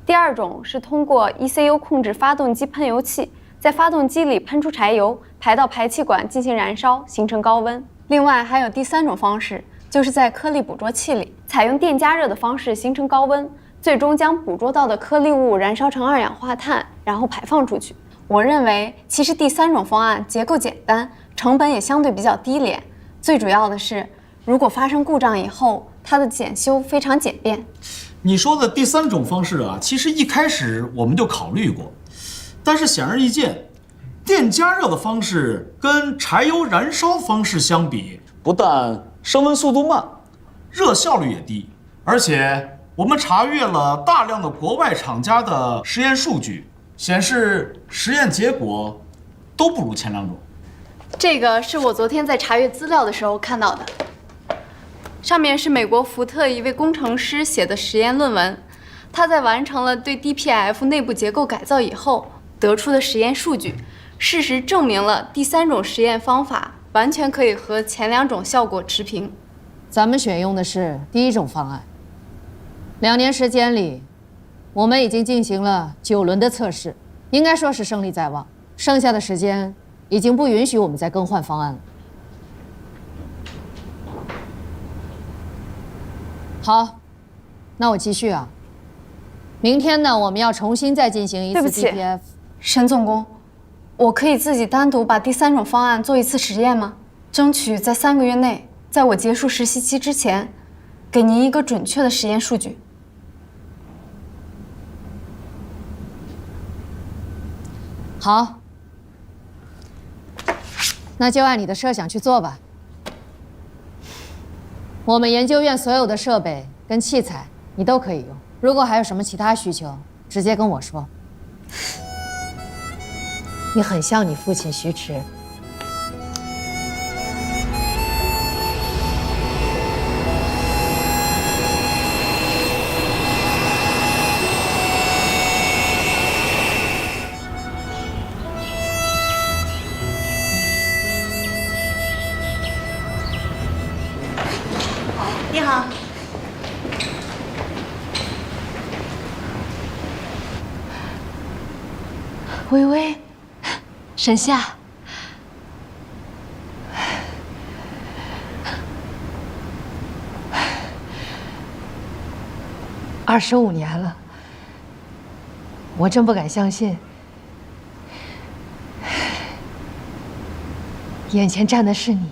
Speaker 8: 第2种是通过 ECU 控制发动机喷油器，在发动机里喷出柴油，排到排气管进行燃烧，形成高温。另外还有第3种方式，就是在颗粒捕捉器里采用电加热的方式形成高温，最终将捕捉到的颗粒物燃烧成2氧化碳，然后排放出去。我认为其实第3种方案结构简单，成本也相对比较低廉，最主要的是如果发生故障以后，它的检修非常简便。
Speaker 20: 你说的第3种方式啊，其实一开始我们就考虑过，但是显而易见，电加热的方式跟柴油燃烧方式相比，不但升温速度慢，热效率也低，而且我们查阅了大量的国外厂家的实验数据，显示实验结果都不如前2种。
Speaker 23: 这个是我昨天在查阅资料的时候看到的，上面是美国福特一位工程师写的实验论文，他在完成了对 DPF 内部结构改造以后得出的实验数据，事实证明了第3种实验方法完全可以和前2种效果持平。
Speaker 7: 咱们选用的是第1种方案。2年时间里，我们已经进行了9轮的测试，应该说是胜利在望。剩下的时间已经不允许我们再更换方案了。好，那我继续啊。明天呢，我们要重新再进行一次 DPF。
Speaker 8: 沈总工，我可以自己单独把第3种方案做一次实验吗？争取在3个月内在我结束实习期之前，给您一个准确的实验数据。
Speaker 7: 好，那就按你的设想去做吧。我们研究院所有的设备跟器材你都可以用，如果还有什么其他需求，直接跟我说。你很像你父亲徐迟。
Speaker 3: 你好，
Speaker 7: 微微，沈夏，25年了，我真不敢相信，眼前站的是你。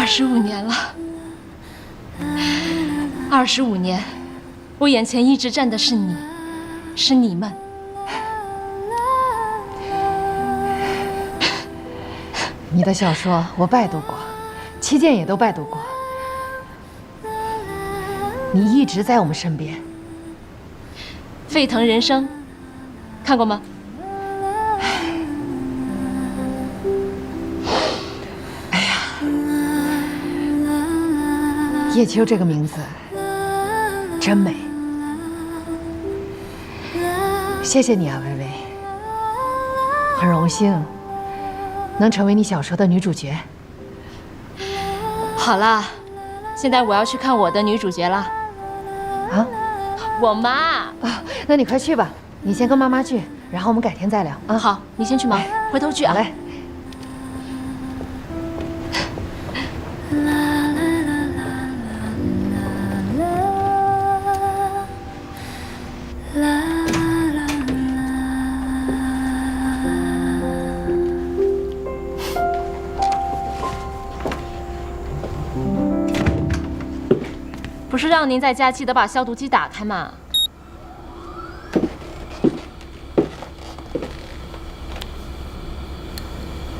Speaker 7: 25年了，25年，我眼前一直站的是你，是你们。你的小说我拜读过，七剑也都拜读过。你一直在我们身边。沸腾人生，看过吗？叶秋这个名字真美，谢谢你啊，微微，很荣幸能成为你小说的女主角。好啦，现在我要去看我的女主角了。啊？我妈啊，那你快去吧，你先跟妈妈去，然后我们改天再聊啊。好，你先去忙，回头聚啊。好嘞。不是让您在家记得把消毒机打开吗？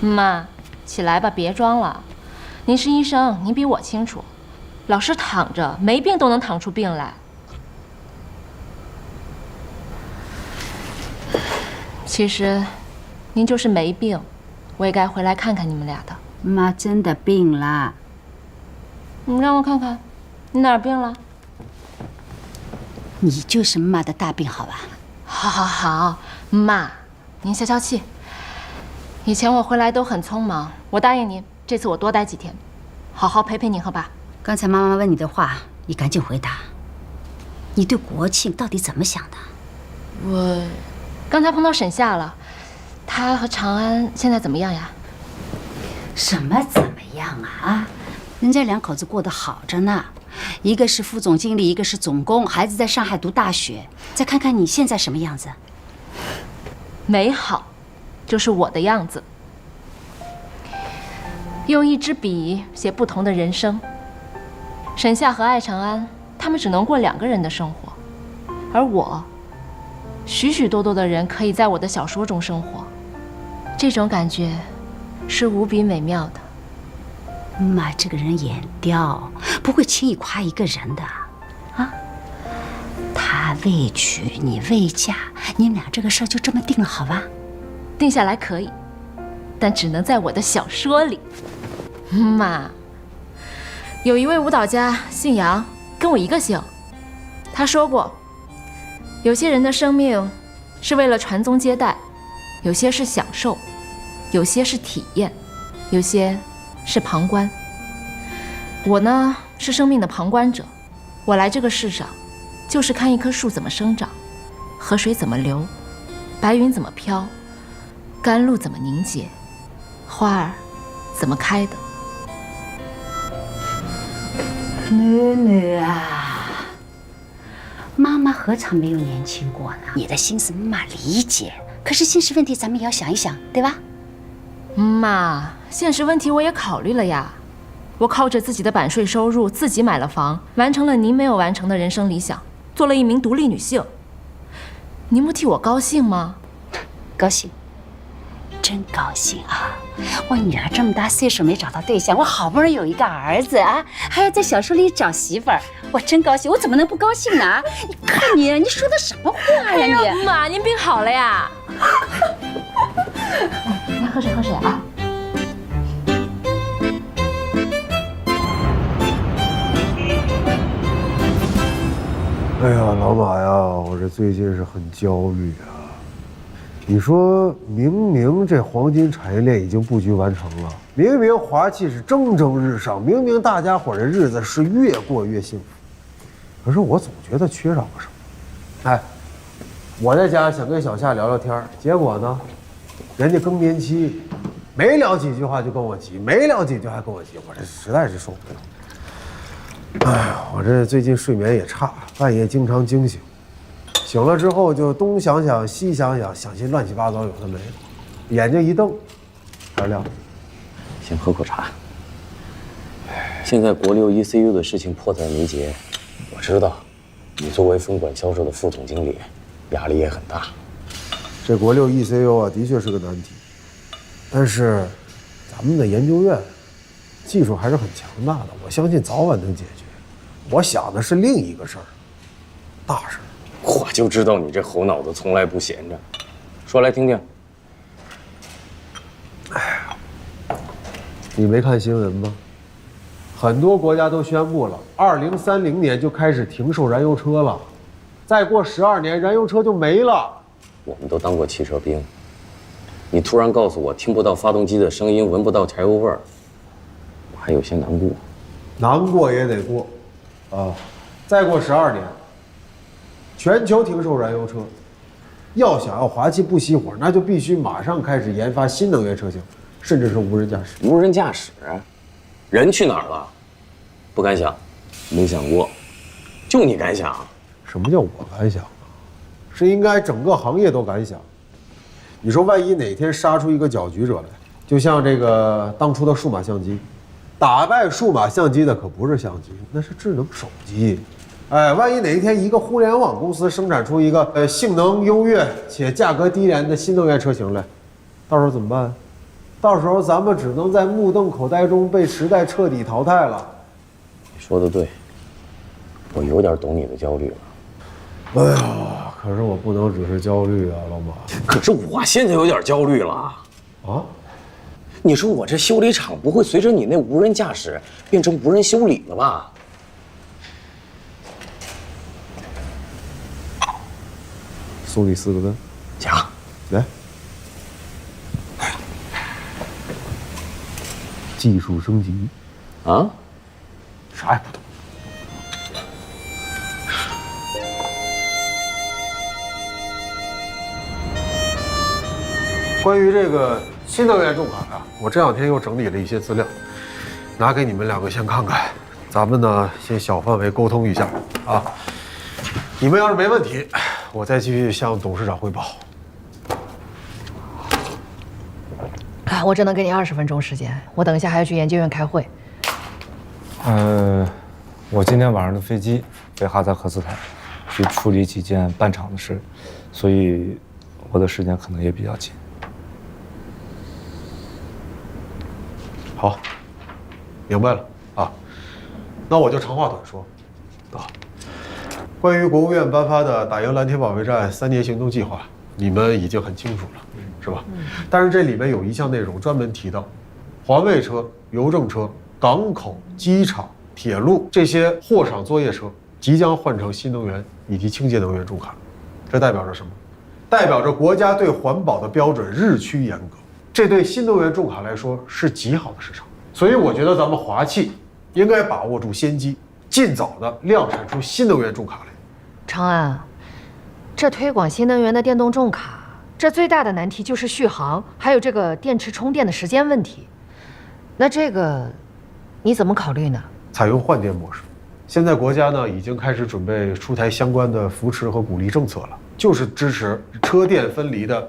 Speaker 7: 妈，起来吧，别装了。您是医生，您比我清楚，老是躺着，没病都能躺出病来。其实，您就是没病，我也该回来看看你们俩的。
Speaker 18: 妈真的病了。
Speaker 7: 你让我看看。你哪儿病了？
Speaker 18: 你就是妈的大病，好吧？
Speaker 7: 好，好，好，妈，您消消气。以前我回来都很匆忙，我答应您，这次我多待几天，好好陪陪您和爸。
Speaker 18: 刚才妈妈问你的话，你赶紧回答。你对国庆到底怎么想的？
Speaker 7: 我刚才碰到沈夏了，她和长安现在怎么样呀？
Speaker 18: 什么怎么样啊？人家两口子过得好着呢。一个是副总经理，一个是总工，孩子在上海读大学。再看看你现在什么样子，
Speaker 7: 美好，就是我的样子。用一支笔写不同的人生。沈夏和艾长安，他们只能过2个人的生活，而我，许许多多的人可以在我的小说中生活。这种感觉，是无比美妙的。
Speaker 18: 妈这个人眼刁，不会轻易夸一个人的，啊。他未娶，你未嫁，你们俩这个事儿就这么定了，好吧？
Speaker 7: 定下来可以，但只能在我的小说里。妈，有一位舞蹈家姓杨，跟我一个姓。他说过，有些人的生命是为了传宗接代，有些是享受，有些是体验，有些是旁观。我呢，是生命的旁观者。我来这个世上，就是看一棵树怎么生长，河水怎么流，白云怎么飘，甘露怎么凝结，花儿怎么开的。
Speaker 18: 囡囡啊，妈妈何尝没有年轻过呢？你的心思妈理解，可是现实问题咱们也要想一想，对吧？
Speaker 7: 妈，现实问题我也考虑了呀。我靠着自己的版税收入，自己买了房，完成了您没有完成的人生理想，做了一名独立女性。您不替我高兴吗？
Speaker 18: 高兴，真高兴啊！我女儿这么大岁数没找到对象，我好不容易有一个儿子啊，还要在小说里找媳妇儿，我真高兴，我怎么能不高兴呢？你看你说的什么话呀你？
Speaker 7: 妈，您病好了呀？
Speaker 18: 来喝水喝水啊！
Speaker 4: 哎呀，老马呀，我这最近是很焦虑啊。你说，明明这黄金产业链已经布局完成了，明明华气是蒸蒸日上，明明大家伙的日子是越过越幸福，可是我总觉得缺少个什么。哎，我在家想跟小夏聊聊天，结果呢，人家更年期，没聊几句话就跟我急，没聊几句还跟我急，我这实在是受不了。哎呀，我这最近睡眠也差，半夜经常惊醒，醒了之后就东想想西想想，想些乱七八糟有的没的，眼睛一瞪，天亮。
Speaker 12: 先喝口茶。现在国六 ECU 的事情迫在眉睫，我知道，你作为分管销售的副总经理，压力也很大。
Speaker 4: 这国六 ECU 啊，的确是个难题，但是咱们的研究院技术还是很强大的，我相信早晚能解决。我想的是另一个事儿，大事。
Speaker 12: 我就知道你这猴脑子从来不闲着，说来听听。
Speaker 4: 哎呀，你没看新闻吗？很多国家都宣布了，2030年就开始停售燃油车了，再过12年，燃油车就没了。
Speaker 12: 我们都当过汽车兵，你突然告诉我听不到发动机的声音，闻不到柴油味儿，我还有些难过。
Speaker 4: 难过也得过，啊，再过12年，全球停售燃油车。要想要华气不熄火，那就必须马上开始研发新能源车型，甚至是无人驾驶。
Speaker 12: 无人驾驶，人去哪儿了？不敢想，没想过，就你敢想？
Speaker 4: 什么叫我敢想啊？是应该整个行业都敢想。你说万一哪天杀出一个搅局者来，就像这个当初的数码相机，打败数码相机的可不是相机，那是智能手机。哎，万一哪一天一个互联网公司生产出一个性能优越且价格低廉的新能源车型来，到时候怎么办？到时候咱们只能在目瞪口呆中被时代彻底淘汰了。
Speaker 12: 你说的对，我有点懂你的焦虑了。
Speaker 4: 哎呀，可是我不能只是焦虑啊，老马。
Speaker 12: 可是我现在有点焦虑了。
Speaker 4: 啊？
Speaker 12: 你说我这修理厂不会随着你那无人驾驶变成无人修理了吧？
Speaker 4: 送你4个问，
Speaker 12: 讲，
Speaker 4: 来。技术升级，
Speaker 12: 啊？
Speaker 4: 啥也不懂。关于这个新能源重卡啊，我这2天又整理了一些资料，拿给你们2个先看看。咱们呢先小范围沟通一下啊。你们要是没问题，我再继续向董事长汇报。
Speaker 7: 我只能给你20分钟时间，我等一下还要去研究院开会。
Speaker 13: 我今天晚上的飞机飞哈萨克斯坦，去处理几件办厂的事，所以我的时间可能也比较紧。
Speaker 4: 好，明白了啊。那我就长话短说啊。关于国务院颁发的打赢蓝天保卫战3年行动计划，你们已经很清楚了，是吧？但是这里面有一项内容专门提到，环卫车、邮政车、港口、机场、铁路这些货场作业车即将换成新能源以及清洁能源重卡。这代表着什么？代表着国家对环保的标准日趋严格。这对新能源重卡来说是极好的市场。所以我觉得咱们华气应该把握住先机，尽早的量产出新能源重卡来。
Speaker 7: 长安，这推广新能源的电动重卡，这最大的难题就是续航，还有这个电池充电的时间问题。那这个你怎么考虑呢？
Speaker 4: 采用换电模式。现在国家呢已经开始准备出台相关的扶持和鼓励政策了，就是支持车电分离的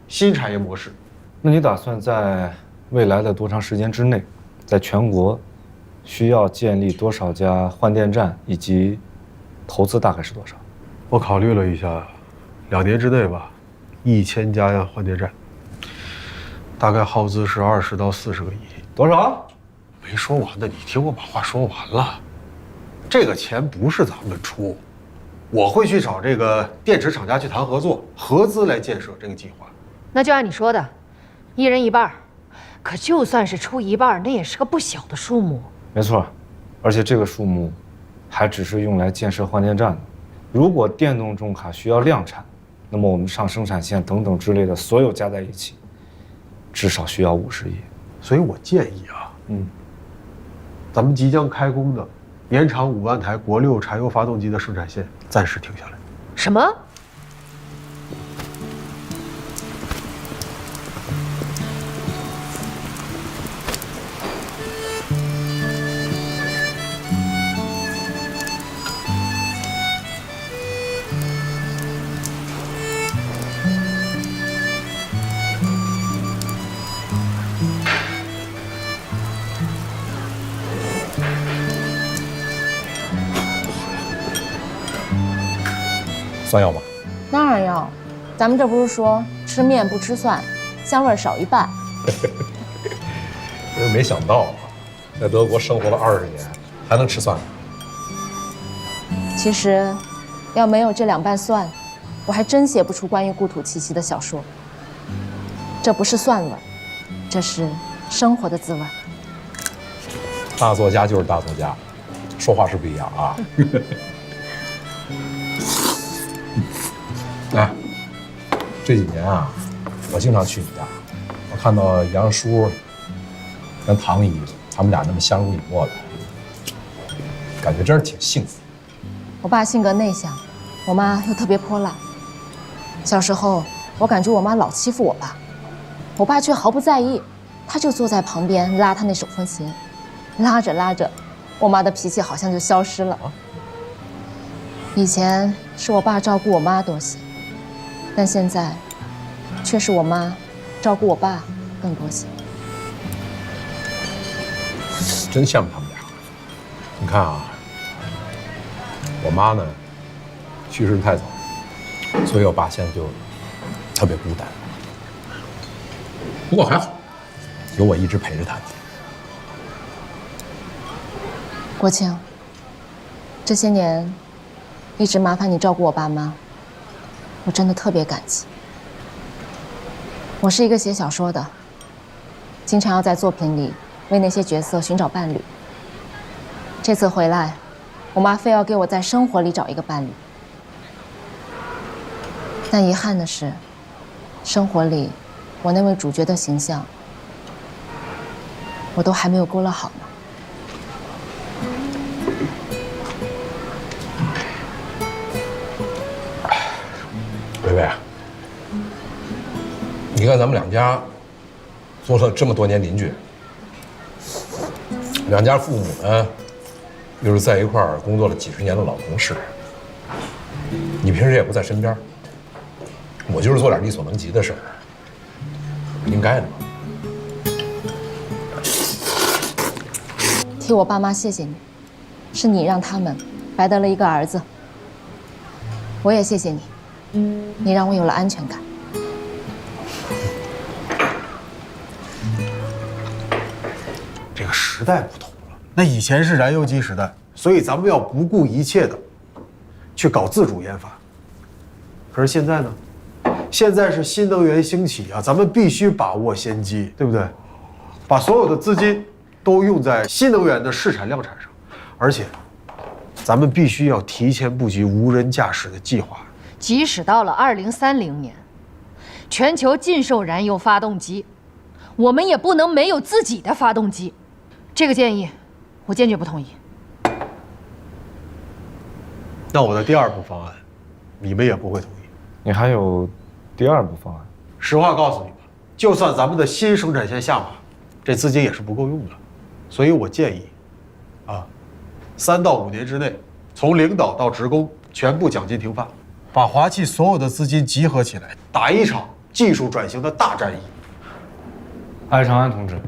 Speaker 4: 新产业模式。
Speaker 13: 那你打算在未来的多长时间之内，在全国需要建立多少家换电站，以及投资大概是多少？
Speaker 4: 我考虑了一下，2年之内吧，1000家换电站，大概耗资是20到40个亿。
Speaker 13: 多少？
Speaker 4: 没说完呢，你听我把话说完了。这个钱不是咱们出，我会去找这个电池厂家去谈合作，合资来建设这个计划。
Speaker 7: 那就按你说的，1人1半。可就算是出1半，那也是个不小的数目。
Speaker 13: 没错，而且这个数目还只是用来建设换电站的。如果电动重卡需要量产，那么我们上生产线等等之类的所有加在一起，至少需要50亿。
Speaker 4: 所以我建议啊，咱们即将开工的延长5万台国6柴油发动机的生产线暂时停下来。
Speaker 7: 什么？
Speaker 17: 蒜要吗？
Speaker 6: 当然要，咱们这不是说吃面不吃蒜，香味少一半。
Speaker 17: 真是没想到啊，在德国生活了20年，还能吃蒜。
Speaker 6: 其实，要没有这2瓣蒜，我还真写不出关于故土气息的小说。这不是蒜味儿，这是生活的滋味。
Speaker 17: 大作家就是大作家，说话是不一样啊。哎，这几年啊，我经常去你家，我看到杨叔跟唐姨他们俩那么相濡以沫的，感觉真是挺幸福。
Speaker 6: 我爸性格内向，我妈又特别泼辣。小时候，我感觉我妈老欺负我爸，我爸却毫不在意，他就坐在旁边拉他那手风琴，拉着拉着，我妈的脾气好像就消失了。以前是我爸照顾我妈多些，但现在却是我妈照顾我爸更多些。
Speaker 17: 真羡慕他们俩。你看啊，我妈呢去世太早，所以我爸现在就特别孤单。不过还好，有我一直陪着他。
Speaker 6: 国庆，这些年一直麻烦你照顾我爸妈，我真的特别感激。我是一个写小说的，经常要在作品里为那些角色寻找伴侣。这次回来，我妈非要给我在生活里找一个伴侣，但遗憾的是，生活里我那位主角的形象，我都还没有勾勒好呢。
Speaker 17: 薇薇，你看咱们两家做了这么多年邻居，两家父母呢又是在一块儿工作了几十年的老同事，你平时也不在身边，我就是做点力所能及的事儿，应该的嘛。
Speaker 6: 替我爸妈谢谢你，是你让他们白得了一个儿子。我也谢谢你，你让我有了安全感。
Speaker 4: 这个时代不同了，那以前是燃油机时代，所以咱们要不顾一切的去搞自主研发。可是现在呢？现在是新能源兴起啊，咱们必须把握先机，对不对？把所有的资金都用在新能源的试产量产上，而且咱们必须要提前布局无人驾驶的计划。
Speaker 7: 即使到了2030年，全球禁售燃油发动机，我们也不能没有自己的发动机。这个建议，我坚决不同意。
Speaker 4: 那我的第二步方案，你们也不会同意。
Speaker 13: 你还有第二步方案？
Speaker 4: 实话告诉你们，就算咱们的新生产线下马，这资金也是不够用的。所以我建议，3到5年之内，从领导到职工全部奖金停发，把华汽所有的资金集合起来，打一场技术转型的大战役。
Speaker 13: 艾长安同志，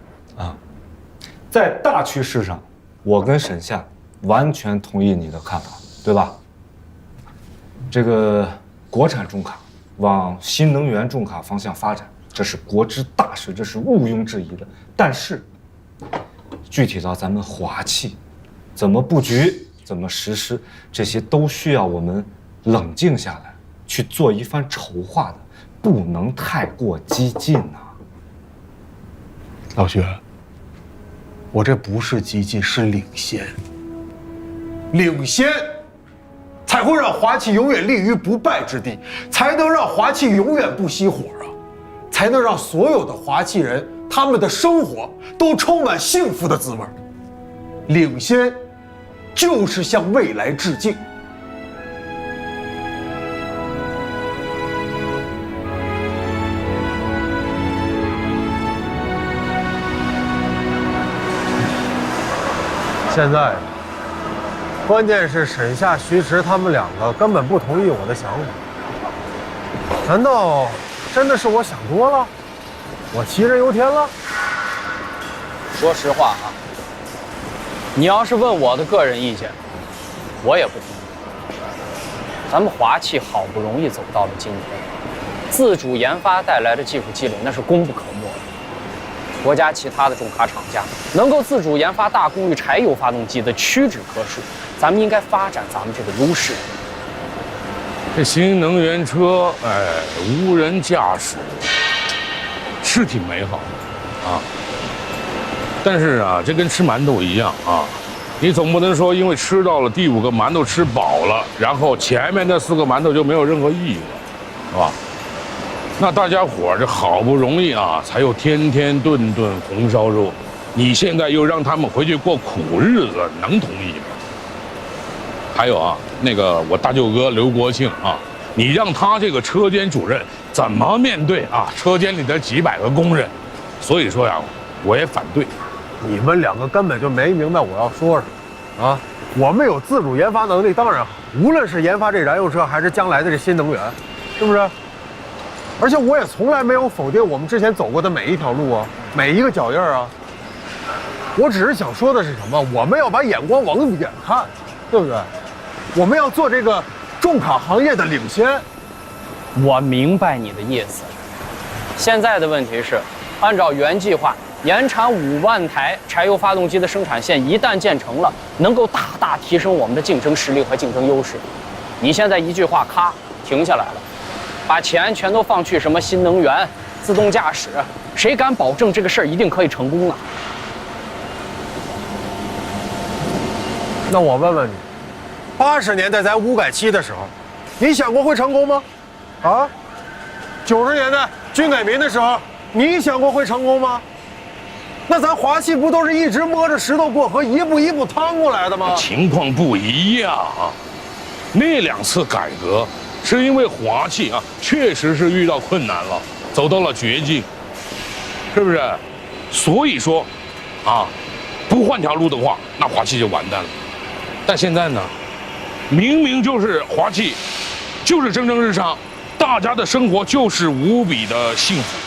Speaker 13: 在大趋势上，我跟沈夏完全同意你的看法，对吧？这个国产重卡往新能源重卡方向发展，这是国之大事，这是毋庸置疑的。但是，具体到咱们华汽怎么布局、怎么实施，这些都需要我们冷静下来去做一番筹划的，不能太过激进呐。
Speaker 4: 老薛，我这不是激进，是领先。领先，才会让华汽永远立于不败之地，才能让华汽永远不熄火啊，才能让所有的华汽人他们的生活都充满幸福的滋味。领先，就是向未来致敬。现在，关键是沈夏、徐迟他们两个根本不同意我的想法。难道真的是我想多了？我杞人忧天了？
Speaker 15: 说实话啊，你要是问我的个人意见，我也不同意。咱们华汽好不容易走到了今天，自主研发带来的技术积累那是功不可没的。国家其他的重卡厂家能够自主研发大功率柴油发动机的屈指可数，咱们应该发展咱们这个优势。
Speaker 9: 这新能源车，无人驾驶是挺美好的啊，但是啊，这跟吃馒头一样啊，你总不能说因为吃到了第5个馒头吃饱了，然后前面那4个馒头就没有任何意义了，是吧？那大家伙这好不容易啊，才有天天顿顿红烧肉，你现在又让他们回去过苦日子，能同意吗？还有啊，那个我大舅哥刘国庆啊，你让他这个车间主任怎么面对啊车间里的几百个工人？所以说呀，我也反对。
Speaker 4: 你们两个根本就没明白我要说什么啊！我们有自主研发能力当然好，无论是研发这燃油车，还是将来的这新能源，是不是？而且我也从来没有否定我们之前走过的每一条路啊，每一个脚印啊。我只是想说的是什么？我们要把眼光往远看，对不对？我们要做这个重卡行业的领先。
Speaker 15: 我明白你的意思。现在的问题是，按照原计划，延产5万台柴油发动机的生产线一旦建成了，能够大大提升我们的竞争实力和竞争优势。你现在一句话，咔，停下来了。把钱全都放去什么新能源、自动驾驶，谁敢保证这个事儿一定可以成功呢？
Speaker 4: 那我问问你，80年代咱5改7的时候，你想过会成功吗？啊，90年代军改民的时候，你想过会成功吗？那咱华汽不都是一直摸着石头过河，一步一步趟过来的吗？
Speaker 9: 情况不一样啊，那2次改革。是因为华汽啊，确实是遇到困难了，走到了绝境，是不是？所以说，啊，不换条路的话，那华汽就完蛋了。但现在呢，明明就是华汽，就是蒸蒸日上，大家的生活就是无比的幸福，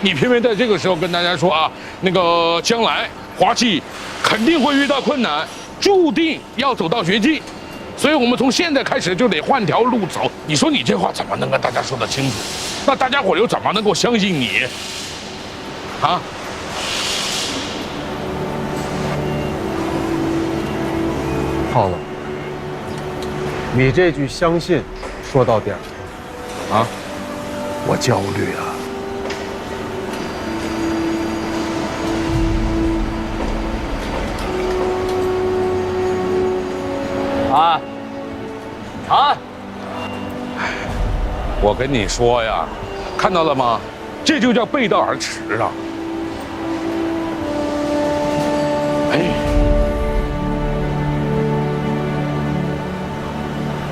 Speaker 9: 你偏偏在这个时候跟大家说啊，那个将来华汽肯定会遇到困难，注定要走到绝境。所以我们从现在开始就得换条路走。你说你这话怎么能跟大家说得清楚？那大家伙又怎么能够相信你？啊？
Speaker 4: 耗子，你这句相信说到点上了啊！我焦虑啊！
Speaker 9: 我跟你说呀，看到了吗？这就叫背道而驰啊！